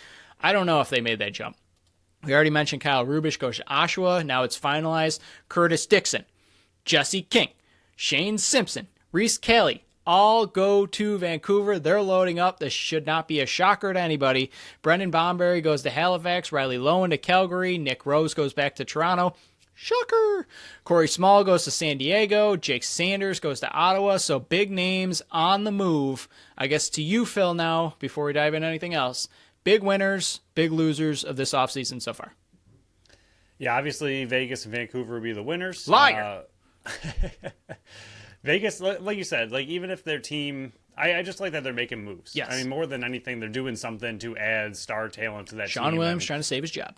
I don't know if they made that jump. We already mentioned Kyle Rubish goes to Oshawa. Now it's finalized. Curtis Dixon, Jesse King, Shane Simpson, Reese Kelly, all go to Vancouver. They're loading up. This should not be a shocker to anybody. Brendan Bomberry goes to Halifax. Riley Lowen to Calgary. Nick Rose goes back to Toronto. Shocker. Corey Small goes to San Diego. Jake Sanders goes to Ottawa. So big names on the move. I guess to you, Phil, now, before we dive into anything else, big winners, big losers of this offseason so far. Yeah, obviously Vegas and Vancouver will be the winners. Liar. Vegas, like you said, like even if their team, I just like that they're making moves. Yes. I mean, more than anything, they're doing something to add star talent to that team. Sean Williams trying to save his job.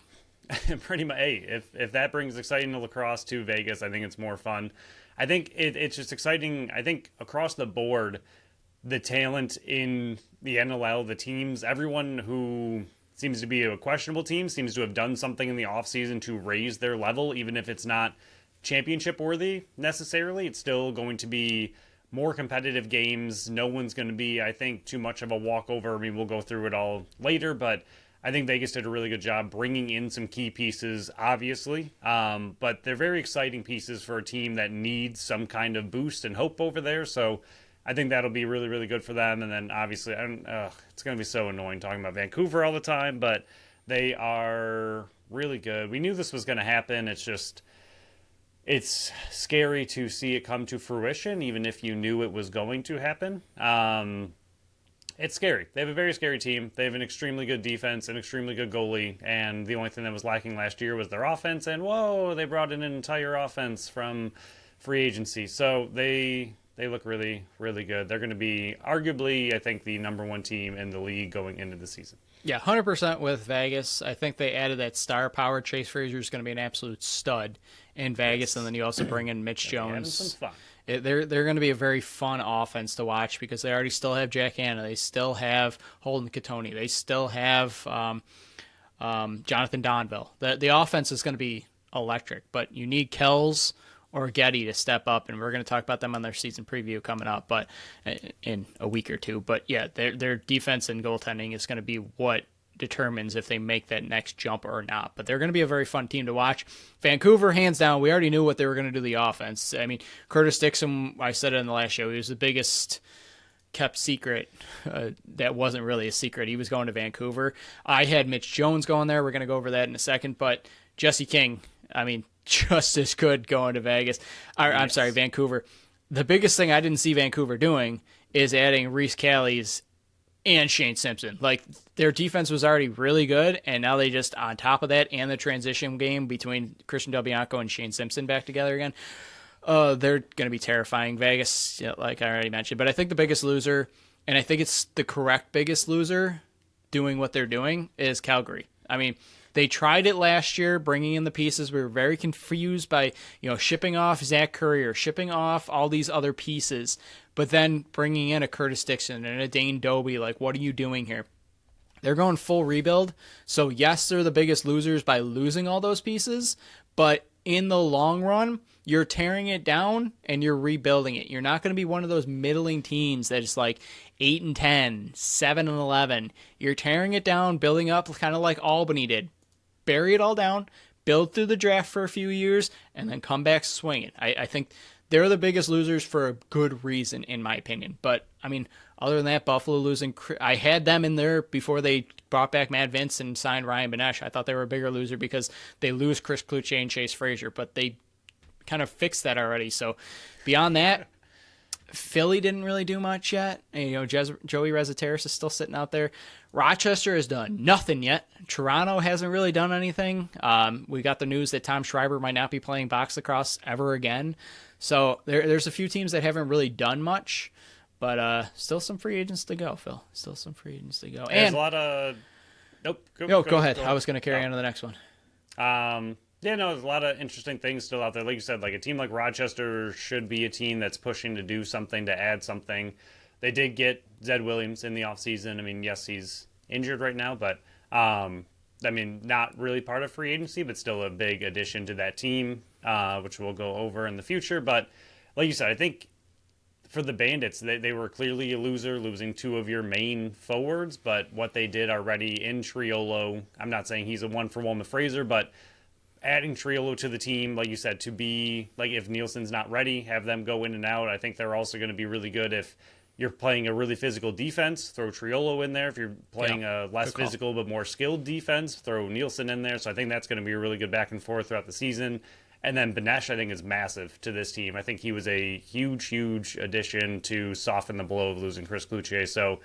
Pretty much. Hey, if that brings exciting lacrosse to Vegas, I think it's more fun. I think it's just exciting. I think across the board, the talent in the NLL, the teams, everyone who seems to be a questionable team seems to have done something in the offseason to raise their level, even if it's not championship worthy necessarily. It's still going to be more competitive games. No one's going to be, I think, too much of a walkover. I mean, we'll go through it all later, but I think Vegas did a really good job bringing in some key pieces, obviously. But they're very exciting pieces for a team that needs some kind of boost and hope over there. So I think that'll be really, really good for them. And then obviously, it's going to be so annoying talking about Vancouver all the time, but they are really good. We knew this was going to happen. It's scary to see it come to fruition, even if you knew it was going to happen. It's scary. They have a very scary team. They have an extremely good defense, an extremely good goalie, and the only thing that was lacking last year was their offense. And whoa, they brought in an entire offense from free agency. So they look really, really good. They're going to be arguably, I think, the number one team in the league going into the season. Yeah, 100% with Vegas. I think they added that star power. Chase Frazier is going to be an absolute stud in Vegas, yes. And then you also bring in Mitch Jones. Having some fun. They're going to be a very fun offense to watch because they already still have Jack Hanna. They still have Holden Katoni. They still have Jonathan Donville. The offense is going to be electric, but you need Kells or Getty to step up, and we're going to talk about them on their season preview coming up, but in a week or two. But yeah, their defense and goaltending is going to be what determines if they make that next jump or not. But they're going to be a very fun team to watch. Vancouver, hands down, we already knew what they were going to do the offense. I mean, Curtis Dixon, I said it in the last show, he was the biggest kept secret that wasn't really a secret. He was going to Vancouver. I had Mitch Jones going there. We're going to go over that in a second. But Jesse King, I mean, just as good going to Vegas. I'm sorry, Vancouver. The biggest thing I didn't see Vancouver doing is adding Reese Callies and Shane Simpson. Like, their defense was already really good, and now they just, on top of that, and the transition game between Christian Del Bianco and Shane Simpson back together again, they're going to be terrifying. Vegas, like I already mentioned. But I think the biggest loser, and I think it's the correct biggest loser doing what they're doing, is Calgary. I mean, they tried it last year, bringing in the pieces. We were very confused by, shipping off Zach Curry or shipping off all these other pieces, but then bringing in a Curtis Dixon and a Dane Doby. Like, what are you doing here? They're going full rebuild. So yes, they're the biggest losers by losing all those pieces, but in the long run, you're tearing it down and you're rebuilding it. You're not going to be one of those middling teams that is like 8-10, 7-11. You're tearing it down, building up kind of like Albany did. Bury it all down, build through the draft for a few years, and then come back swinging. I think they're the biggest losers for a good reason, in my opinion. But, I mean, other than that, Buffalo losing, I had them in there before they brought back Matt Vince and signed Ryan Benesh. I thought they were a bigger loser because they lose Chris Cloutier and Chase Frazier, but they kind of fixed that already. So beyond that, Philly didn't really do much yet. And, Joey Rezateris is still sitting out there. Rochester has done nothing yet. Toronto hasn't really done anything. We got the news that Tom Schreiber might not be playing box lacrosse ever again. So there's a few teams that haven't really done much, but still some free agents to go, Phil. Still some free agents to go. There's a lot of... Nope. Go ahead. I was going to carry on to the next one. There's a lot of interesting things still out there. Like you said, like a team like Rochester should be a team that's pushing to do something, to add something. They did get Zed Williams in the offseason. I mean, yes, he's injured right now, but not really part of free agency, but still a big addition to that team, which we'll go over in the future. But like you said, I think for the Bandits, they were clearly a loser, losing two of your main forwards, but what they did already in Triolo, I'm not saying he's a one-for-one with Fraser, but adding Triolo to the team, like you said, to be, like, if Nielsen's not ready, have them go in and out. I think they're also going to be really good if you're playing a really physical defense, throw Triolo in there. If you're playing a less physical but more skilled defense, throw Nielsen in there. So I think that's going to be a really good back and forth throughout the season. And then Benesh, I think, is massive to this team. I think he was a huge, huge addition to soften the blow of losing Chris Cloutier. So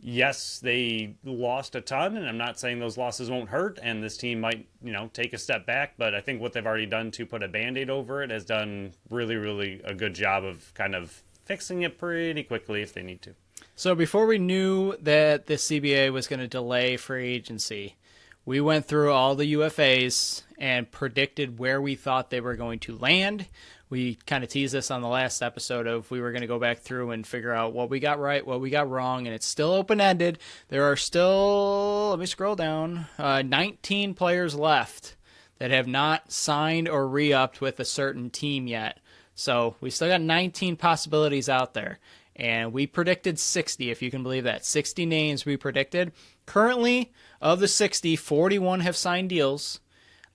yes, they lost a ton, and I'm not saying those losses won't hurt, and this team might, take a step back, but I think what they've already done to put a Band-Aid over it has done really, really a good job of kind of fixing it pretty quickly if they need to. So before we knew that the CBA was going to delay free agency, we went through all the UFAs and predicted where we thought they were going to land. We kind of teased this on the last episode of we were going to go back through and figure out what we got right, what we got wrong, and it's still open-ended. There are still, let me scroll down, 19 players left that have not signed or re-upped with a certain team yet. So we still got 19 possibilities out there. And we predicted 60, if you can believe that. 60 names we predicted. Currently, of the 60, 41 have signed deals.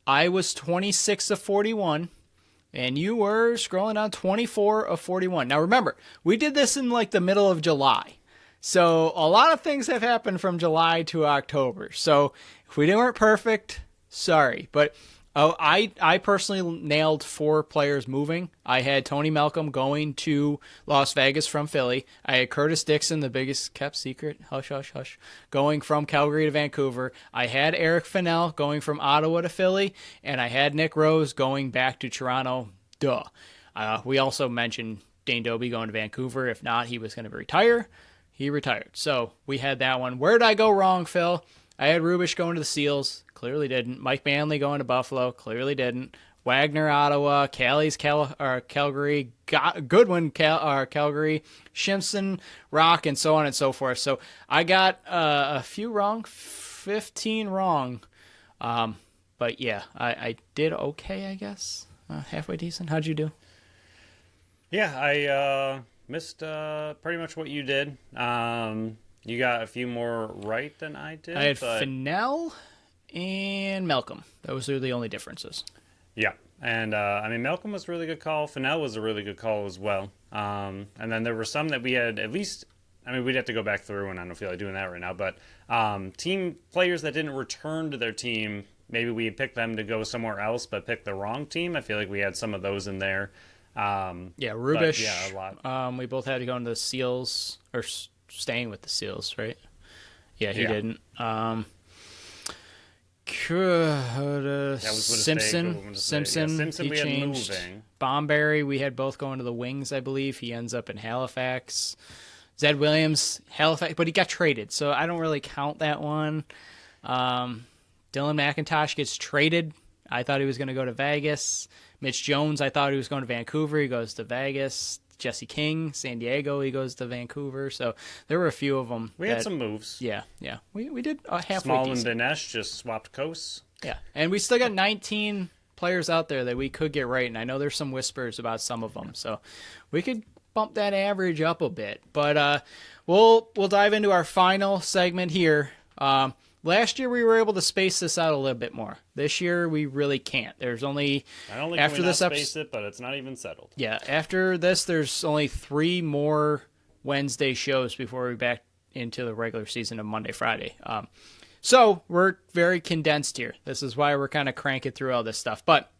I was 26 of 41. And you were scrolling down 24 of 41. Now remember, we did this in like the middle of July. So a lot of things have happened from July to October. So if we weren't perfect, sorry. But I personally nailed 4 players moving. I had Tony Malcolm going to Las Vegas from Philly. I had Curtis Dixon, the biggest kept secret, hush, hush, hush, going from Calgary to Vancouver. I had Eric Fennell going from Ottawa to Philly. And I had Nick Rose going back to Toronto. Duh. We also mentioned Dane Doby going to Vancouver. If not, he was going to retire. He retired. So we had that one. Where did I go wrong, Phil? I had Rubish going to the Seals. Clearly didn't. Mike Manley going to Buffalo. Clearly didn't. Wagner, Ottawa. Callies, Calgary. Goodwin, Calgary. Shimpson, Rock, and so on and so forth. So I got a few wrong. 15 wrong. But yeah, I did okay, I guess. Halfway decent. How'd you do? Yeah, I missed pretty much what you did. You got a few more right than I did. I had Fennell and Malcolm. Those are the only differences. Yeah. And, Malcolm was a really good call. Fennell was a really good call as well. And then there were some that we had at least... we'd have to go back through, and I don't feel like doing that right now. But team players that didn't return to their team, maybe we picked them to go somewhere else, but picked the wrong team. I feel like we had some of those in there. Rubish. Yeah, a lot. We both had to go into the Seals, or staying with the Seals, right? Yeah, he didn't. Simpson, he we changed. Had moving. Bomberry, we had both going to the Wings, I believe. He ends up in Halifax. Zed Williams, Halifax, but he got traded, so I don't really count that one. Dylan McIntosh gets traded. I thought he was going to go to Vegas. Mitch Jones, I thought he was going to Vancouver. He goes to Vegas. Jesse King, San Diego, he goes to Vancouver. So there were a few of them. We had some moves. Yeah. We did halfway Small decent. and Dinesh just swapped coasts. Yeah, and we still got 19 players out there that we could get right, and I know there's some whispers about some of them. So we could bump that average up a bit. But we'll dive into our final segment here. Last year we were able to space this out a little bit more. This year we really can't. There's only not only after can we this not space it, but it's not even settled. Yeah, after this there's only 3 more Wednesday shows before we're back into the regular season of Monday, Friday. So we're very condensed here. This is why we're kind of cranking through all this stuff. But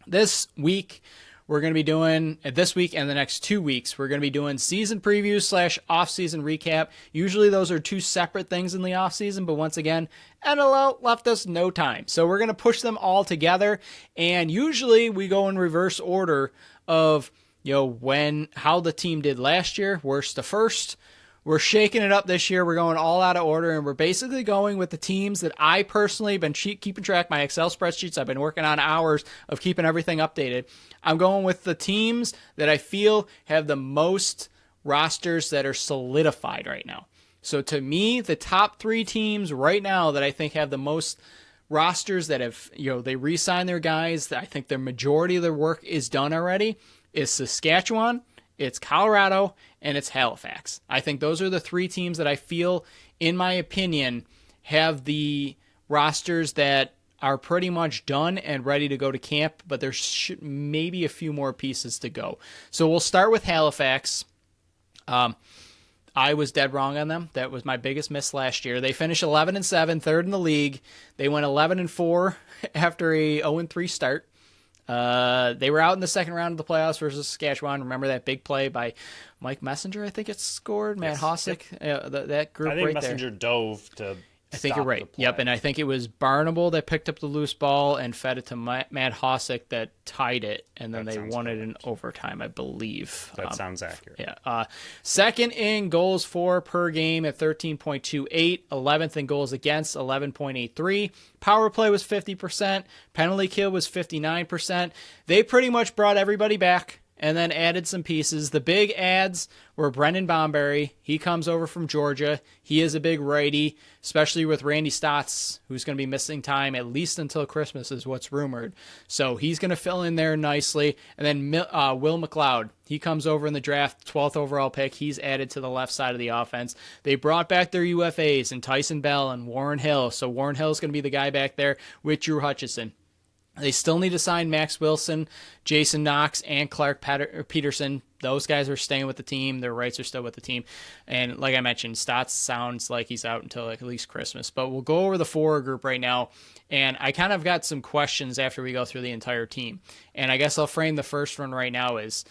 this week we're going to be doing, this week and the next 2 weeks, we're going to be doing season previews / off-season recap. Usually those are 2 separate things in the off-season, but once again, NLL left us no time. So we're going to push them all together, and usually we go in reverse order of, how the team did last year, worst to first. We're shaking it up this year. We're going all out of order, and we're basically going with the teams that I personally have been keeping track. My Excel spreadsheets, I've been working on hours of keeping everything updated. I'm going with the teams that I feel have the most rosters that are solidified right now. So to me, the top 3 teams right now that I think have the most rosters that have, they re-signed their guys, that I think their majority of their work is done already, is Saskatchewan, it's Colorado, and it's Halifax. I think those are the 3 teams that I feel, in my opinion, have the rosters that are pretty much done and ready to go to camp, but there's maybe a few more pieces to go. So we'll start with Halifax. I was dead wrong on them. That was my biggest miss last year. They finished 11-7, third in the league. They went 11-4 after a 0-3 start. They were out in the second round of the playoffs versus Saskatchewan. Remember that big play by Mike Messenger, I think it scored? Matt Hossack, that group I think right Messenger there. dove to I think you're right. Yep, and I think it was Barnable that picked up the loose ball and fed it to Matt Hossack that tied it, and then they won it in overtime, I believe. That sounds accurate. Yeah. Second in goals for per game at 13.28. 11th in goals against, 11.83. Power play was 50%. Penalty kill was 59%. They pretty much brought everybody back and then added some pieces. The big adds were Brendan Bomberry. He comes over from Georgia. He is a big righty, especially with Randy Stotts, who's going to be missing time at least until Christmas is what's rumored. So he's going to fill in there nicely. And then Will McLeod, he comes over in the draft, 12th overall pick. He's added to the left side of the offense. They brought back their UFAs and Tyson Bell and Warren Hill. So Warren Hill is going to be the guy back there with Drew Hutchison. They still need to sign Max Wilson, Jason Knox, and Clark Peterson. Those guys are staying with the team. Their rights are still with the team. And like I mentioned, Stotts sounds like he's out until at least Christmas. But we'll go over the forward group right now. And I kind of got some questions after we go through the entire team. And I guess I'll frame the first one right now is,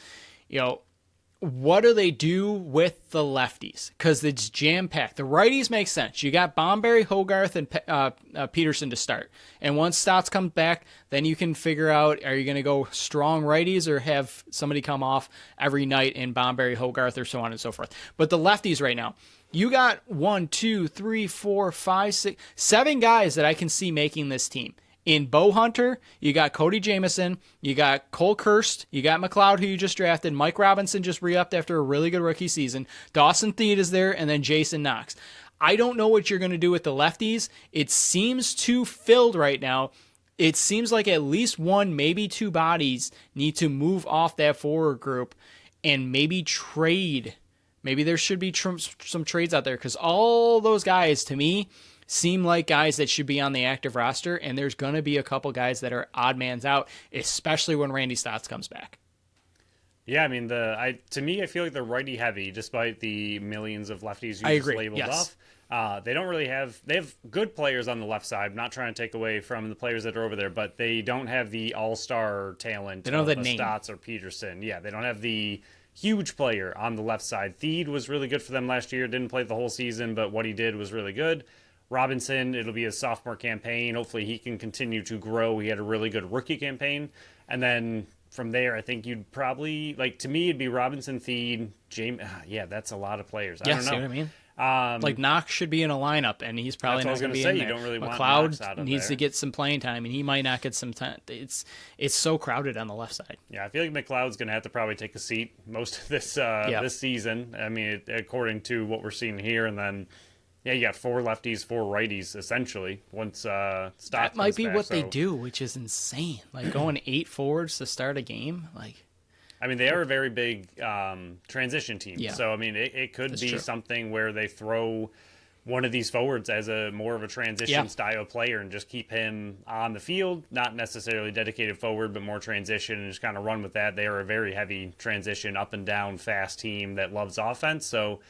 what do they do with the lefties? Because it's jam-packed. The righties make sense. You got Bomberry, Hogarth, and Peterson to start. And once Stotts comes back, then you can figure out, are you going to go strong righties or have somebody come off every night in Bomberry, Hogarth, or so on and so forth. But the lefties right now, you got 1, 2, 3, 4, 5, 6, 7 guys that I can see making this team. In Bo Hunter, you got Cody Jamieson, you got Cole Kirst, you got McLeod, who you just drafted, Mike Robinson just re-upped after a really good rookie season, Dawson Theed is there, and then Jason Knox. I don't know what you're going to do with the lefties. It seems too filled right now. It seems like at least 1, maybe 2 bodies need to move off that forward group and maybe trade. Maybe there should be some trades out there because all those guys, to me, seem like guys that should be on the active roster, and there's going to be a couple guys that are odd mans out, especially when Randy Stotts comes back. Yeah, I mean, to me, I feel like they're righty heavy, despite the millions of lefties you just labeled off. They don't really they have good players on the left side. I'm not trying to take away from the players that are over there, but they don't have the all-star talent of Stotts or Peterson. Yeah, they don't have the huge player on the left side. Theed was really good for them last year. Didn't play the whole season, but what he did was really good. Robinson, it'll be a sophomore campaign. Hopefully he can continue to grow. He had a really good rookie campaign. And then from there, I think you'd probably, to me, it'd be Robinson, Theed, James. Yeah, that's a lot of players. I don't know. See what I mean? Knox should be in a lineup, and he's probably not going to be in there. You don't really want McLeod Knox out of needs there. to get some playing time, and he might not get some time. It's so crowded on the left side. Yeah, I feel like McLeod's going to have to probably take a seat most of this season. I mean, according to what we're seeing here, and then... Yeah, you got 4 lefties, 4 righties, essentially, once Stotts That might be back, what they do, which is insane. Going 8 forwards to start a game. I mean, they are a very big transition team. Yeah. So, I mean, it could be true. something where they throw one of these forwards as more of a transition style player and just keep him on the field, not necessarily dedicated forward, but more transition and just kind of run with that. They are a very heavy transition, up and down, fast team that loves offense. So,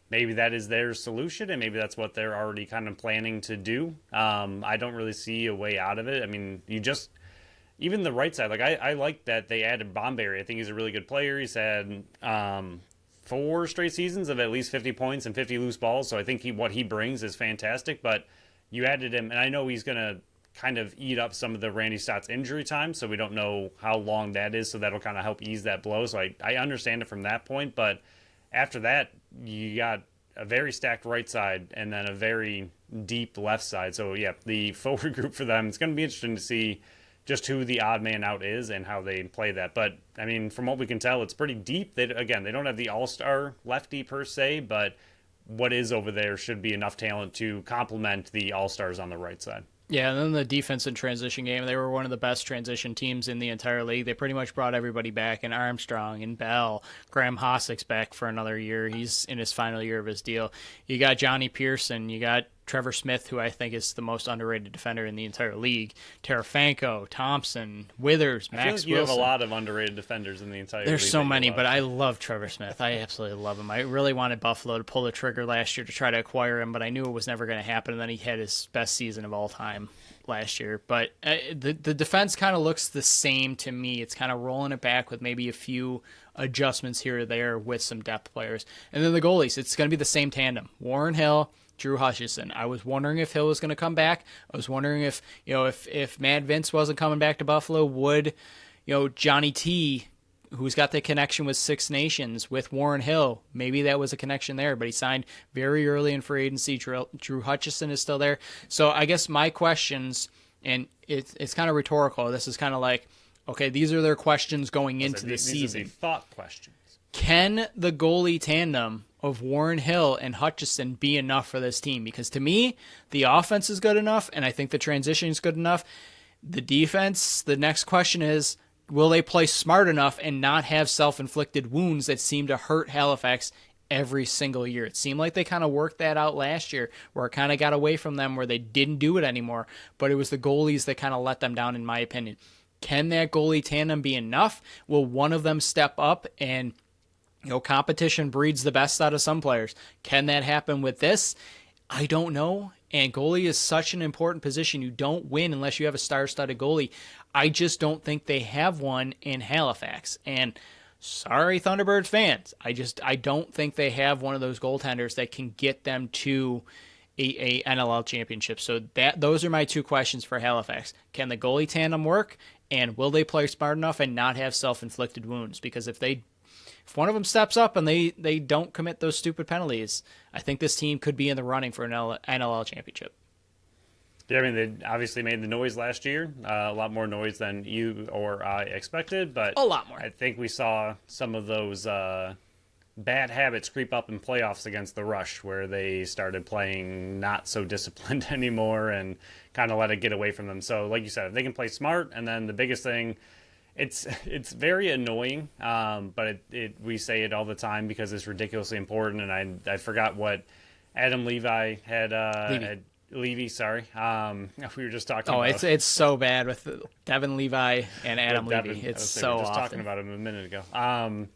maybe that is their solution, and maybe that's what they're already kind of planning to do. I don't really see a way out of it. I mean, even the right side, I like that they added Bomberry. I think he's a really good player. He's had 4 straight seasons of at least 50 points and 50 loose balls, so I think what he brings is fantastic. But you added him, and I know he's going to kind of eat up some of the Randy Stotts injury time, so we don't know how long that is, so that'll kind of help ease that blow. So I understand it from that point, but after that, you got a very stacked right side and then a very deep left side. So, yeah, the forward group for them, it's going to be interesting to see just who the odd man out is and how they play that. But, I mean, from what we can tell, it's pretty deep. They don't have the all-star lefty per se, but what is over there should be enough talent to complement the all-stars on the right side. Yeah, and then the defense and transition game, they were one of the best transition teams in the entire league. They pretty much brought everybody back, and Armstrong and Bell. Graham Hossack's back for another year. He's in his final year of his deal. You got Johnny Pearson. You got Trevor Smith, who I think is the most underrated defender in the entire league, Tarafanko, Thompson, Withers, I Max feel like you Wilson. have a lot of underrated defenders in the entire There's league so that you many, love. but I love Trevor Smith. I absolutely love him. I really wanted Buffalo to pull the trigger last year to try to acquire him, but I knew it was never going to happen, and then he had his best season of all time last year. But the defense kind of looks the same to me. It's kind of rolling it back with maybe a few adjustments here or there with some depth players. And then the goalies, it's going to be the same tandem. Warren Hill, Drew Hutchison. I was wondering if Hill was going to come back. I was wondering if Matt Vince wasn't coming back to Buffalo, would Johnny T, who's got the connection with Six Nations, with Warren Hill, maybe that was a connection there, but he signed very early in free agency. Drew Hutchison is still there. So I guess my questions, and it's kind of rhetorical. This is kind of like, okay, these are their questions going into the season. These are the thought questions. Can the goalie tandem of Warren Hill and Hutchison be enough for this team? Because to me, the offense is good enough, and I think the transition is good enough. The defense, the next question is, will they play smart enough and not have self-inflicted wounds that seem to hurt Halifax every single year? It seemed like they kind of worked that out last year, where it kind of got away from them, where they didn't do it anymore, but it was the goalies that kind of let them down, in my opinion. Can that goalie tandem be enough? Will one of them step up and competition breeds the best out of some players? Can that happen with this? I don't know. And goalie is such an important position. You don't win unless you have a star-studded goalie. I just don't think they have one in Halifax. And sorry, Thunderbirds fans, I don't think they have one of those goaltenders that can get them to a NLL championship. So those are my two questions for Halifax. Can the goalie tandem work? And will they play smart enough and not have self-inflicted wounds? Because if one of them steps up and they don't commit those stupid penalties, I think this team could be in the running for an NLL championship. Yeah, I mean, they obviously made the noise last year, a lot more noise than you or I expected, but a lot more. I think we saw some of those bad habits creep up in playoffs against the Rush, where they started playing not so disciplined anymore and kind of let it get away from them. So, like you said, if they can play smart, and then the biggest thing, it's very annoying, but we say it all the time because it's ridiculously important. And I forgot what Adam Levi had. Levy, sorry. We were just talking about. It's so bad with Devin Levi and Adam Levy. It's so we were just often. talking about him a minute ago.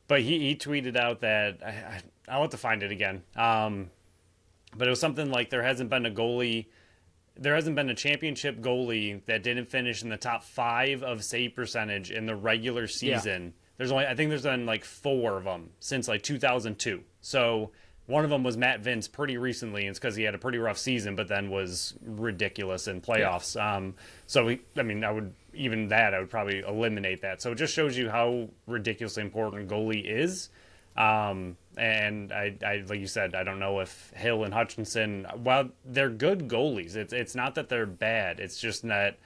But he tweeted out that I'll have to find it again. But it was something like there hasn't been a championship goalie that didn't finish in the top 5 of save percentage in the regular season. Yeah. I think there's been like 4 of them since like 2002. So one of them was Matt Vince pretty recently, and it's because he had a pretty rough season, but then was ridiculous in playoffs. Yeah. I would probably eliminate that. So it just shows you how ridiculously important goalie is. And I like you said, I don't know if Hill and Hutchinson, while they're good goalies, it's not that they're bad. It's just that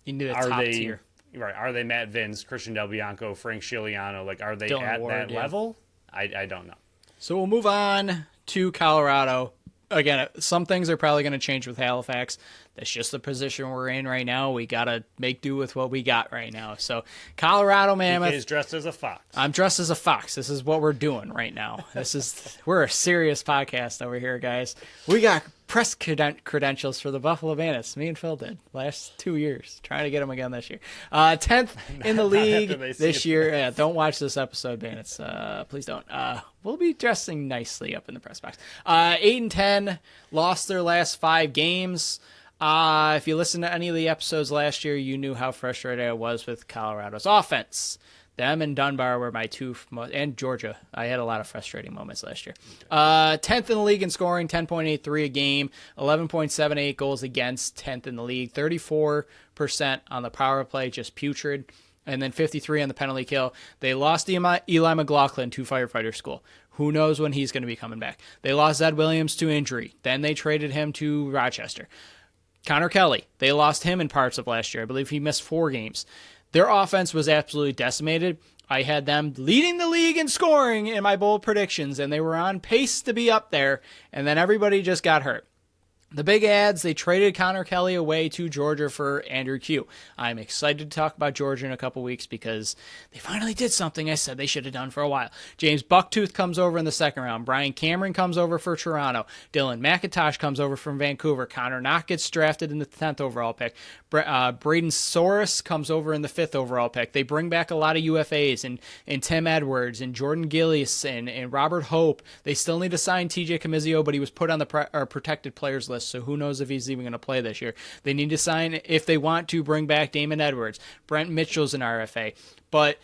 you need a top tier. Right? Are they Matt Vince, Christian Del Bianco, Frank Scigliano? Like, are they Dylan at Ward, that level? I don't know. So we'll move on to Colorado. Again, some things are probably going to change with Halifax. That's just the position we're in right now. We got to make do with what we got right now. So Colorado Mammoth. He's dressed as a fox. I'm dressed as a fox. This is what we're doing right now. We're a serious podcast over here, guys. We got press credentials for the Buffalo Bandits. Me and Phil did last 2 years. Trying to get them again this year. 10th in the league this year. Yeah, don't watch this episode, Bandits. Please don't. We'll be dressing nicely up in the press box. 8-10, lost their last 5 games. If you listened to any of the episodes last year, you knew how frustrated I was with Colorado's offense. Them and Dunbar were my two, and Georgia. I had a lot of frustrating moments last year. 10th in the league in scoring, 10.83 a game, 11.78 goals against, 10th in the league, 34% on the power play, just putrid, and then 53 on the penalty kill. They lost Eli McLaughlin to firefighter school. Who knows when he's going to be coming back? They lost Zed Williams to injury. Then they traded him to Rochester. Connor Kelly, they lost him in parts of last year. I believe he missed 4 games. Their offense was absolutely decimated. I had them leading the league in scoring in my bold predictions, and they were on pace to be up there, and then everybody just got hurt. The big ads, they traded Connor Kelly away to Georgia for Andrew Q. I'm excited to talk about Georgia in a couple weeks because they finally did something I said they should have done for a while. James Bucktooth comes over in the second round. Brian Cameron comes over for Toronto. Dylan McIntosh comes over from Vancouver. Connor Knock gets drafted in the 10th overall pick. Braden Soros comes over in the 5th overall pick. They bring back a lot of UFAs and Tim Edwards and Jordan Gillies and Robert Hope. They still need to sign TJ Camizio, but he was put on the protected players list, so who knows if he's even going to play this year. They need to sign, if they want to, bring back Damon Edwards. Brent Mitchell's an RFA. But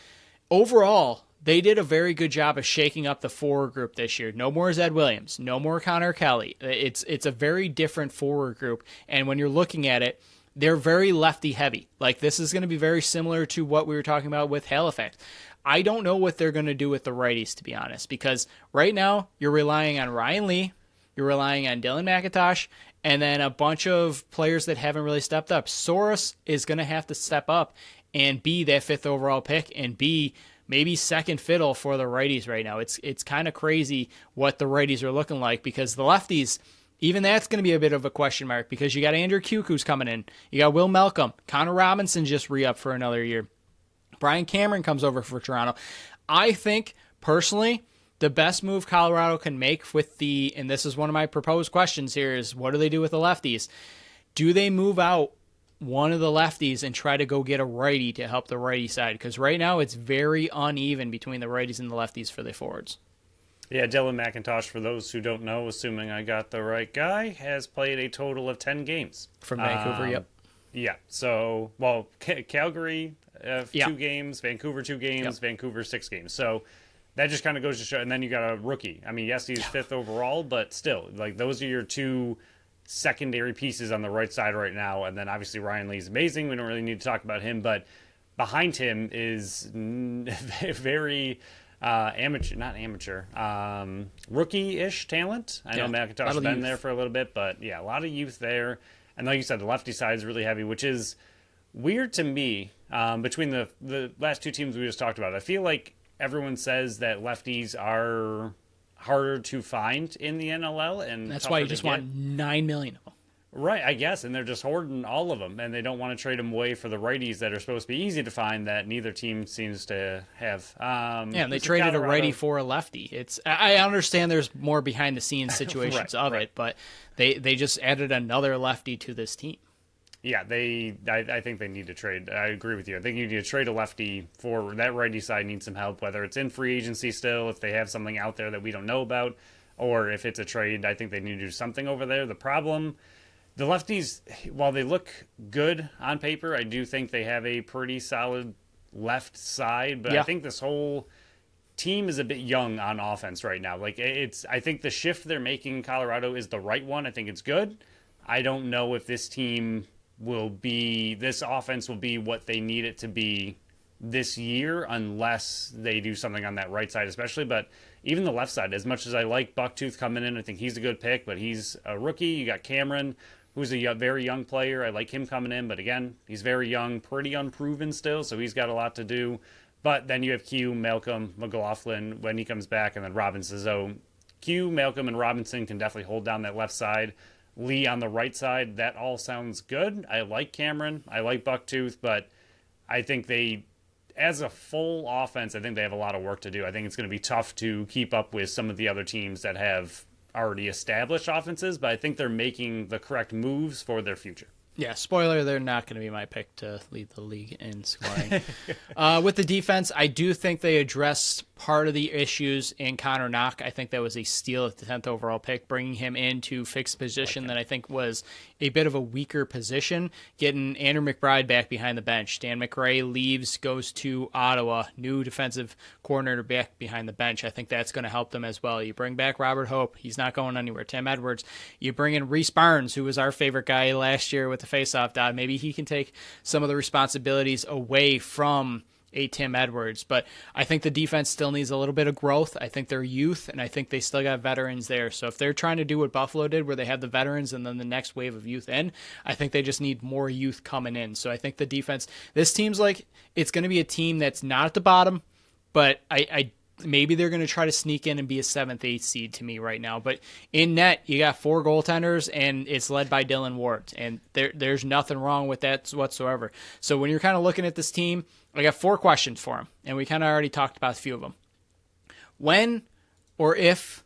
overall, they did a very good job of shaking up the forward group this year. No more Zed Williams. No more Connor Kelly. It's a very different forward group, and when you're looking at it, they're very lefty heavy. Like, this is going to be very similar to what we were talking about with Halifax. I don't know what they're going to do with the righties, to be honest, because right now you're relying on Ryan Lee, you're relying on Dylan McIntosh, and then a bunch of players that haven't really stepped up. Soros is going to have to step up and be that 5th overall pick and be maybe second fiddle for the righties right now. It's kind of crazy what the righties are looking like, because the lefties, even that's going to be a bit of a question mark, because you got Andrew Kuku's coming in. You got Will Malcolm. Connor Robinson just re-upped for another year. Brian Cameron comes over for Toronto. I think, personally, the best move Colorado can make with and this is one of my proposed questions here, is what do they do with the lefties? Do they move out one of the lefties and try to go get a righty to help the righty side? Because right now it's very uneven between the righties and the lefties for the forwards. Yeah, Dylan McIntosh, for those who don't know, assuming I got the right guy, has played a total of 10 games. From Vancouver, yep. Yeah, so, well, Calgary, 2 games, Vancouver 2 games, Yep. Vancouver 6 games. So that just kind of goes to show. And then you got a rookie. I mean, yes, he's 5th overall, but still, like, those are your 2 secondary pieces on the right side right now. And then obviously Ryan Lee's amazing. We don't really need to talk about him, but behind him is very rookie-ish talent. I know McIntosh has been there for a little bit, but yeah, a lot of youth there. And like you said, the lefty side is really heavy, which is weird to me. Between the last 2 teams we just talked about, I feel like everyone says that lefties are harder to find in the NLL, and that's why you just want $9 million of them. Right, I guess, and they're just hoarding all of them, and they don't want to trade them away for the righties that are supposed to be easy to find that neither team seems to have. And they traded a righty for a lefty. I understand there's more behind the scenes situations it, but they just added another lefty to this team. Yeah, I think they need to trade. I agree with you. I think you need to trade a lefty for that righty side needs some help, whether it's in free agency still, if they have something out there that we don't know about, or if it's a trade. I think they need to do something over there. The problem, the lefties, while they look good on paper, I do think they have a pretty solid left side, but I think this whole team is a bit young on offense right now. Like, I think the shift they're making in Colorado is the right one. I think it's good. I don't know if this offense will be what they need it to be this year unless they do something on that right side especially. But even the left side, as much as I like Bucktooth coming in, I think he's a good pick, but he's a rookie. You got Cameron, who's a very young player. I like him coming in, but again, he's very young, pretty unproven still, so he's got a lot to do. But then you have Q, Malcolm, McLaughlin when he comes back, and then Robinson. So Q, Malcolm, and Robinson can definitely hold down that left side. Lee on the right side, that all sounds good. I like Cameron. I like Bucktooth, but I think as a full offense, I think they have a lot of work to do. I think it's going to be tough to keep up with some of the other teams that have already established offenses, but I think they're making the correct moves for their future. Yeah, spoiler, they're not going to be my pick to lead the league in scoring. With the defense, I do think they addressed part of the issues in Connor Knock. I think that was a steal at the 10th overall pick, bringing him into fixed position that I think was a bit of a weaker position, getting Andrew McBride back behind the bench. Dan McRae leaves, goes to Ottawa, new defensive coordinator back behind the bench. I think that's going to help them as well. You bring back Robert Hope. He's not going anywhere. Tim Edwards. You bring in Reese Barnes, who was our favorite guy last year with the faceoff dot. Maybe he can take some of the responsibilities away from a Tim Edwards, but I think the defense still needs a little bit of growth. I think they're youth, and I think they still got veterans there. So if they're trying to do what Buffalo did, where they have the veterans and then the next wave of youth in, I think they just need more youth coming in. So I think the defense, this team's like, it's going to be a team that's not at the bottom, but I maybe they're going to try to sneak in and be a 7th, 8th seed to me right now. But in net, you got 4 goaltenders, and it's led by Dylan Ward. And there's nothing wrong with that whatsoever. So when you're kind of looking at this team, I got 4 questions for him, and we kind of already talked about a few of them. When or if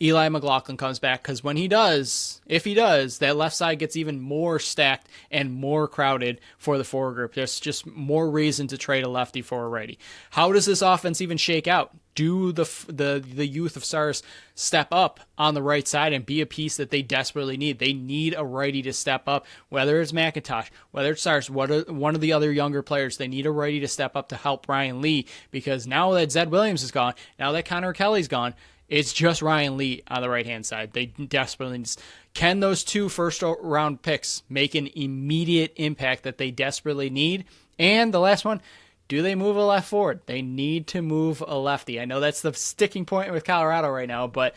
Eli McLaughlin comes back, because when he does, if he does, that left side gets even more stacked and more crowded for the forward group. There's just more reason to trade a lefty for a righty. How does this offense even shake out? Do the youth of Stars step up on the right side and be a piece that they desperately need? They need a righty to step up, whether it's McIntosh, whether it's Stars, one of the other younger players. They need a righty to step up to help Ryan Lee, because now that Zed Williams is gone, now that Connor Kelly's gone, it's just Ryan Lee on the right-hand side. They desperately need. Can those 2 first-round picks make an immediate impact that they desperately need? And the last one, do they move a left forward? They need to move a lefty. I know that's the sticking point with Colorado right now, but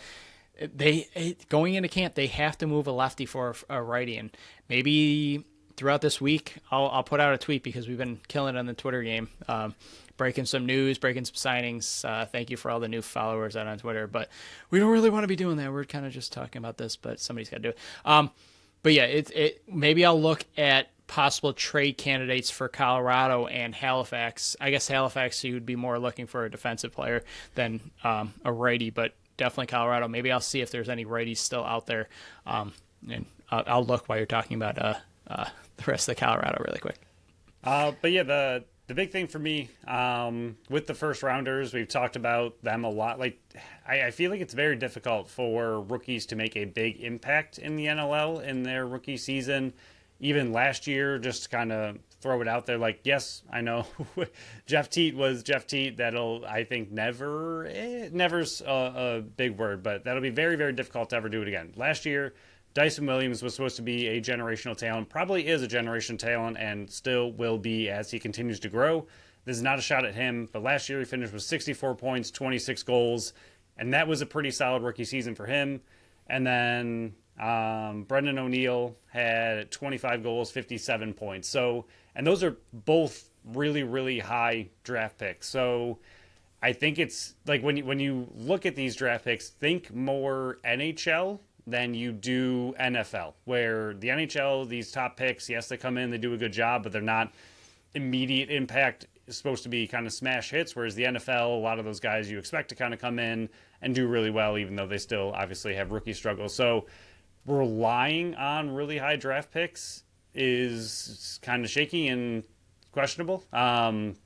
going into camp, they have to move a lefty for a righty. And maybe throughout this week, I'll put out a tweet, because we've been killing it on the Twitter game. Breaking some news, breaking some signings. Thank you for all the new followers out on Twitter. But we don't really want to be doing that. We're kind of just talking about this, but somebody's got to do it. But yeah, maybe I'll look at possible trade candidates for Colorado and Halifax. I guess Halifax, you would be more looking for a defensive player than a righty, but definitely Colorado. Maybe I'll see if there's any righties still out there. And I'll look while you're talking about the rest of Colorado really quick. But yeah, the big thing for me with the first rounders, we've talked about them a lot. Like, I feel like it's very difficult for rookies to make a big impact in the NLL in their rookie season. Even last year, just to kind of throw it out there, like, yes, I know Jeff Teat was Jeff Teat. That'll, I think, never's a big word, but that'll be very, very difficult to ever do it again. Last year, Dyson Williams was supposed to be a generational talent, probably is a generational talent, and still will be as he continues to grow. This is not a shot at him, but last year he finished with 64 points, 26 goals, and that was a pretty solid rookie season for him. And then Brendan O'Neill had 25 goals, 57 points. So, and those are both really, really high draft picks. So I think it's like when you look at these draft picks, think more NHL than you do NFL, where the NHL, these top picks, yes, they come in, they do a good job, but they're not immediate impact. It's supposed to be kind of smash hits, whereas the NFL, a lot of those guys you expect to kind of come in and do really well, even though they still obviously have rookie struggles. So relying on really high draft picks is kind of shaky and questionable. But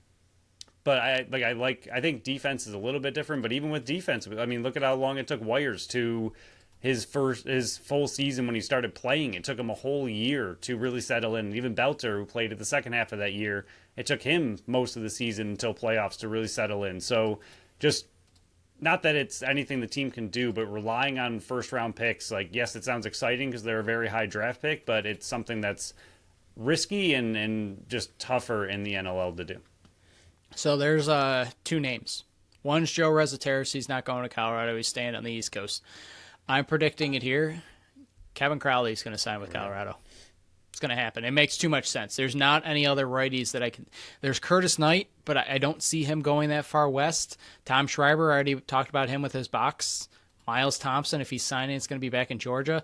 I think defense is a little bit different, but even with defense, I mean, look at how long it took Wires to his full season when he started playing. It took him a whole year to really settle in. Even Belter, who played at the second half of that year, it took him most of the season until playoffs to really settle in. So just not that it's anything the team can do, but relying on first round picks, like, yes, it sounds exciting because they're a very high draft pick, but it's something that's risky and just tougher in the NLL to do. So there's 2 names. One's Joe Rezateris. He's not going to Colorado. He's staying on the East Coast. I'm predicting it here. Kevin Crowley is going to sign with Colorado. It's going to happen. It makes too much sense. There's not any other righties that I can. There's Curtis Knight, but I don't see him going that far west. Tom Schreiber, I already talked about him with his box. Miles Thompson, if he's signing, it's going to be back in Georgia.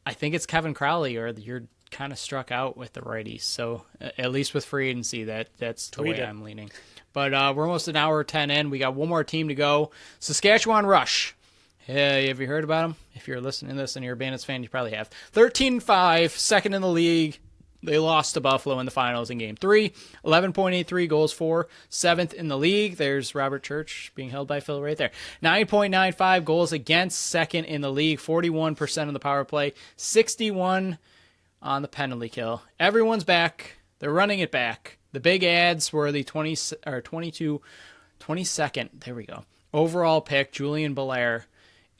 I think it's Kevin Crowley, or you're kind of struck out with the righties. So at least with free agency, that's the way I'm leaning. But we're almost an hour 10 in. We got one more team to go. Saskatchewan Rush. Hey, have you heard about them? If you're listening to this and you're a Bandits fan, you probably have. 13-5, second in the league. They lost to Buffalo in the finals in Game 3. 11.83 goals for, 7th in the league. There's Robert Church being held by Phil right there. 9.95 goals against, 2nd in the league. 41% on the power play. 61 on the penalty kill. Everyone's back. They're running it back. The big ads were the 22, 22nd. There we go. Overall pick, Julian Belair.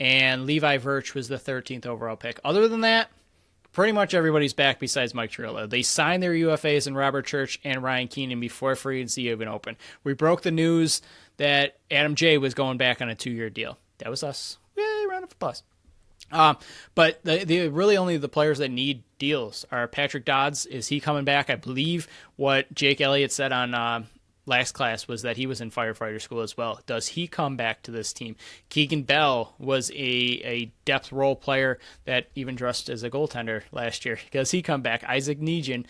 And Levi Virch was the 13th overall pick. Other than that, pretty much everybody's back besides Mike Trillo. They signed their UFAs in Robert Church and Ryan Keenan before free agency even opened. We broke the news that Adam J was going back on a 2-year deal. That was us. Yay, round of applause. But the really only the players that need deals are Patrick Dodds. Is he coming back? I believe what Jake Elliott said on last class was that he was in firefighter school as well. Does he come back to this team? Keegan Bell was a depth role player that even dressed as a goaltender last year. Does he come back? Isaac Negian,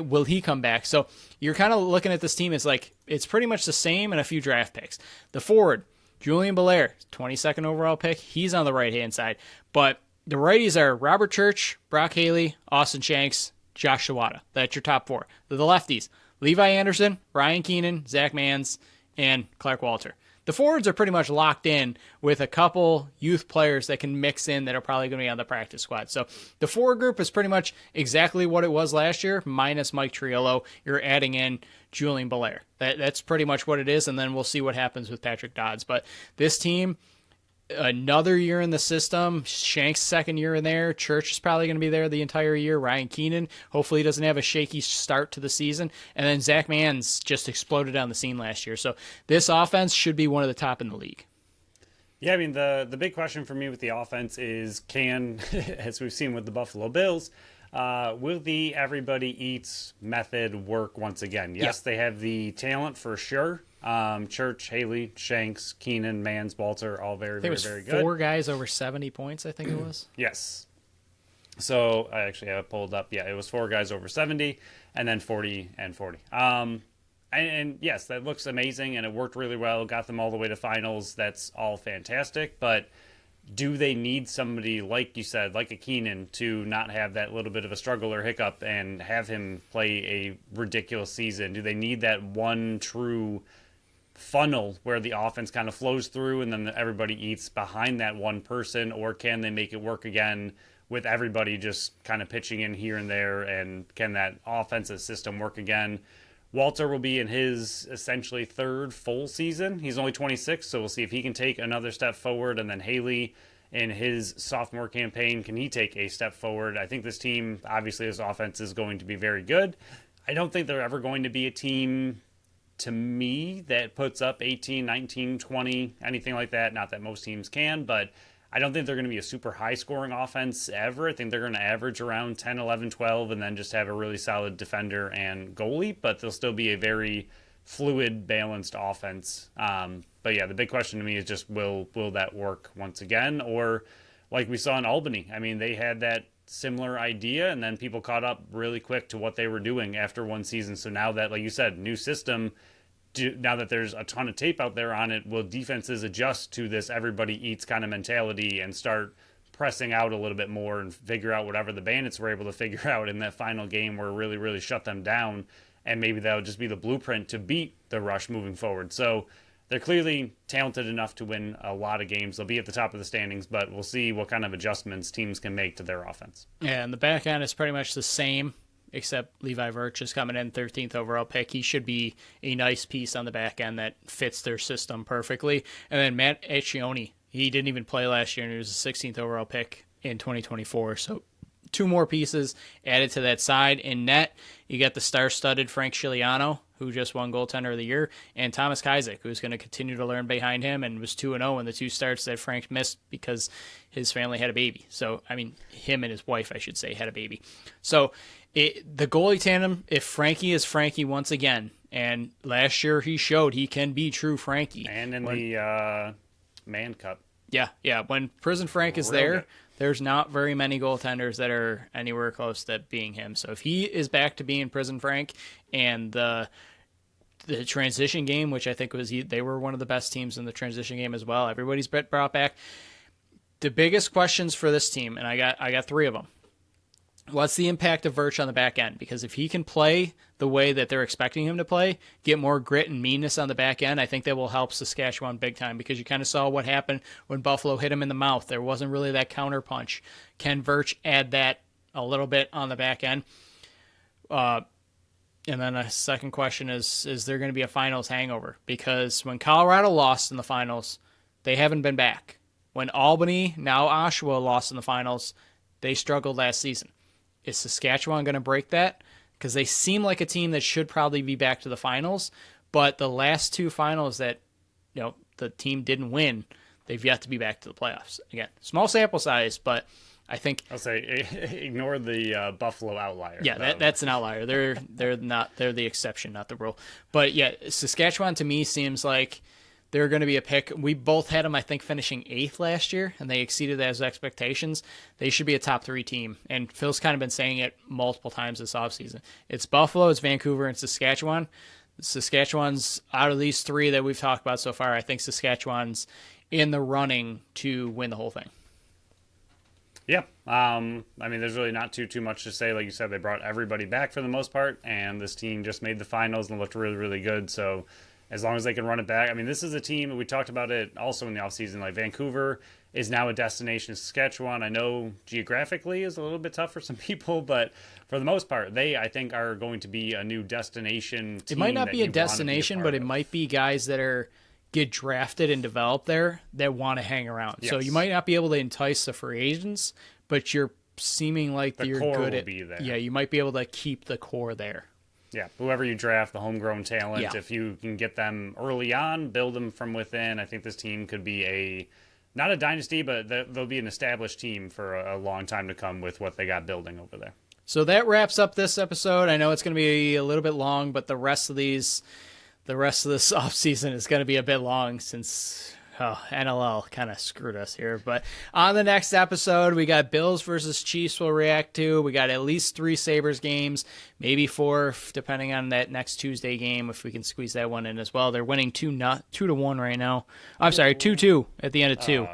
will he come back? So you're kind of looking at this team. It's like it's pretty much the same and a few draft picks. The forward, Julian Belair, 22nd overall pick. He's on the right-hand side. But the righties are Robert Church, Brock Haley, Austin Shanks, Josh Sawada. That's your top four. The lefties, Levi Anderson, Ryan Keenan, Zach Mans, and Clark Walter. The forwards are pretty much locked in with a couple youth players that can mix in that are probably going to be on the practice squad. So the forward group is pretty much exactly what it was last year, minus Mike Triolo. You're adding in Julian Belair. That's pretty much what it is, and then we'll see what happens with Patrick Dodds. But this team, another year in the system. Shank's second year in there. Church is probably going to be there the entire year. Ryan Keenan, hopefully he doesn't have a shaky start to the season. And then Zach Mans just exploded on the scene last year. So this offense should be one of the top in the league. Yeah, I mean, the big question for me with the offense is can, as we've seen with the Buffalo Bills, will the everybody eats method work once again? Yes, They have the talent for sure. Church, Haley, Shanks, Keenan, Mans, Walter, all very good. 4 guys over 70 points, I think it was. Yes. So I actually have it pulled up. Yeah, it was 4 guys over 70 and then 40 and 40. And yes, that looks amazing and it worked really well. Got them all the way to finals. That's all fantastic. But do they need somebody, like you said, like a Keenan, to not have that little bit of a struggle or hiccup and have him play a ridiculous season? Do they need that one true funnel where the offense kind of flows through and then everybody eats behind that one person, or can they make it work again with everybody just kind of pitching in here and there, and can that offensive system work again? Walter will be in his essentially 3rd full season. He's only 26, so we'll see if he can take another step forward. And then Haley, in his sophomore campaign, can he take a step forward? I think this team, obviously this offense is going to be very good. I don't think they're ever going to be a team, to me, that puts up 18, 19, 20, anything like that. Not that most teams can, but I don't think they're going to be a super high-scoring offense ever. I think they're going to average around 10, 11, 12, and then just have a really solid defender and goalie, but they'll still be a very fluid, balanced offense. But yeah, the big question to me is just will that work once again? Or like we saw in Albany, I mean, they had that similar idea, and then people caught up really quick to what they were doing after one season. So now that, like you said, new system, now that there's a ton of tape out there on it, will defenses adjust to this everybody eats kind of mentality and start pressing out a little bit more and figure out whatever the Bandits were able to figure out in that final game where it really, really shut them down, and maybe that'll just be the blueprint to beat the Rush moving forward. So they're clearly talented enough to win a lot of games. They'll be at the top of the standings, but we'll see what kind of adjustments teams can make to their offense. Yeah, and the back end is pretty much the same, except Levi Virch is coming in 13th overall pick. He should be a nice piece on the back end that fits their system perfectly. And then Matt Accioni, he didn't even play last year, and he was a 16th overall pick in 2024. So 2 more pieces added to that side. In net, you got the star-studded Frank Scigliano, who just won goaltender of the year, and Thomas Kajzak, who's going to continue to learn behind him and was 2-0 in the 2 starts that Frank missed because his family had a baby. So, I mean, him and his wife, I should say, had a baby. So the goalie tandem, if Frankie is Frankie once again, and last year he showed he can be true Frankie. And in the Man Cup. Yeah. When Prison Frank is there, there's not very many goaltenders that are anywhere close to being him. So if he is back to being Prison Frank, and the transition game, which I think they were one of the best teams in the transition game as well. Everybody's brought back. The biggest questions for this team, and I got 3 of them. What's the impact of Virch on the back end? Because if he can play the way that they're expecting him to play, get more grit and meanness on the back end, I think that will help Saskatchewan big time, because you kind of saw what happened when Buffalo hit him in the mouth. There wasn't really that counter punch. Can Virch add that a little bit on the back end? And then a second question is there going to be a finals hangover? Because when Colorado lost in the finals, they haven't been back. When Albany, now Oshawa, lost in the finals, they struggled last season. Is Saskatchewan going to break that? Because they seem like a team that should probably be back to the finals, but the last 2 finals that the team didn't win, they've yet to be back to the playoffs. Again, small sample size, but I think I'll say ignore the Buffalo outlier. Yeah, that's an outlier. They're the exception, not the rule. But yeah, Saskatchewan to me seems like they're going to be a pick. We both had them, I think, finishing 8th last year, and they exceeded those expectations. They should be a top 3 team, and Phil's kind of been saying it multiple times this offseason. It's Buffalo, it's Vancouver, and Saskatchewan. Saskatchewan's out of these 3 that we've talked about so far. I think Saskatchewan's in the running to win the whole thing. Yeah. I mean, there's really not too much to say. Like you said, they brought everybody back for the most part, and this team just made the finals and looked really, really good. So as long as they can run it back. I mean, this is a team, we talked about it also in the offseason, like Vancouver is now a destination. Saskatchewan, I know geographically is a little bit tough for some people, but for the most part, they, I think, are going to be a new destination team. It might not be a destination, but it might be guys that get drafted and develop there that want to hang around. Yes. So you might not be able to entice the free agents, but you're seeming like you're good at. Be there. Yeah, you might be able to keep the core there. Yeah, whoever you draft, the homegrown talent, if you can get them early on, build them from within, I think this team could be not a dynasty, but they'll be an established team for a long time to come with what they got building over there. So that wraps up this episode. I know it's going to be a little bit long, but the rest of this offseason is going to be a bit long since NLL kind of screwed us here. But on the next episode, we got Bills versus Chiefs we'll react to. We got at least 3 Sabres games, maybe 4, depending on that next Tuesday game, if we can squeeze that one in as well. They're winning 2-1 right now. I'm sorry, 2-2 at the end of 2.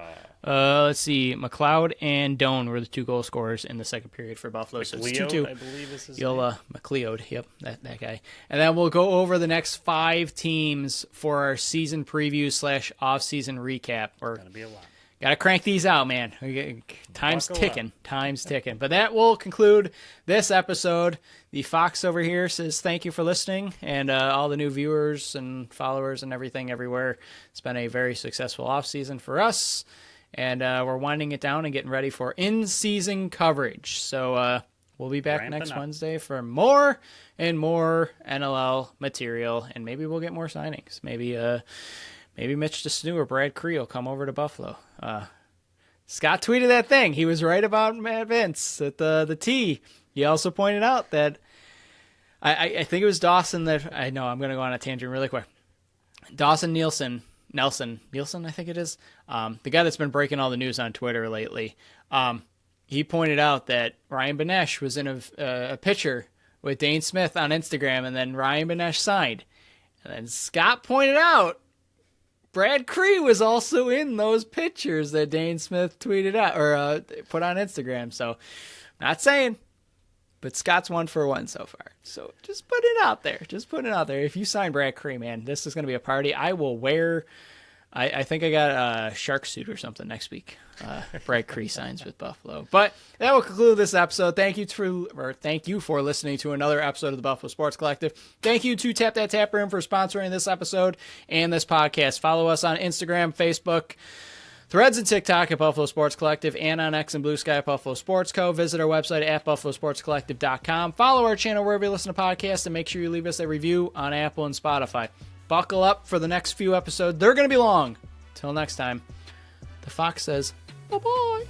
Let's see. McLeod and Doan were the 2 goal scorers in the second period for Buffalo. So it's 2-2. I believe is his name. McLeod. Yep, that guy. And then we'll go over the next 5 teams for our season preview / off-season recap. We're gonna be a lot. Gotta crank these out, man. Time's ticking. But that will conclude this episode. The Fox over here says thank you for listening, and all the new viewers and followers and everything everywhere. It's been a very successful off-season for us. And we're winding it down and getting ready for in-season coverage. So we'll be back next Wednesday for more and more NLL material, and maybe we'll get more signings. Maybe Mitch DeSnew or Brad Cree will come over to Buffalo. Scott tweeted that thing. He was right about Matt Vince at the T. He also pointed out that I think it was Dawson that I know I'm going to go on a tangent really quick. Nelson, I think it is, the guy that's been breaking all the news on Twitter lately, he pointed out that Ryan Benesh was in a picture with Dane Smith on Instagram, and then Ryan Benesh signed. And then Scott pointed out Brad Cree was also in those pictures that Dane Smith tweeted out or put on Instagram. So, not saying, but Scott's 1 for 1 so far. So just put it out there. If you sign Brad Cree, man, this is going to be a party. I will wear, I think I got a shark suit or something next week. Brad Cree signs with Buffalo. But that will conclude this episode. Thank you for listening to another episode of the Buffalo Sports Collective. Thank you to Tap That Tap Room for sponsoring this episode and this podcast. Follow us on Instagram, Facebook, Threads, and TikTok at Buffalo Sports Collective, and on X and Blue Sky at Buffalo Sports Co. Visit our website at buffalosportscollective.com. Follow our channel wherever you listen to podcasts, and make sure you leave us a review on Apple and Spotify. Buckle up for the next few episodes. They're going to be long. Till next time, the Fox says, bye-bye.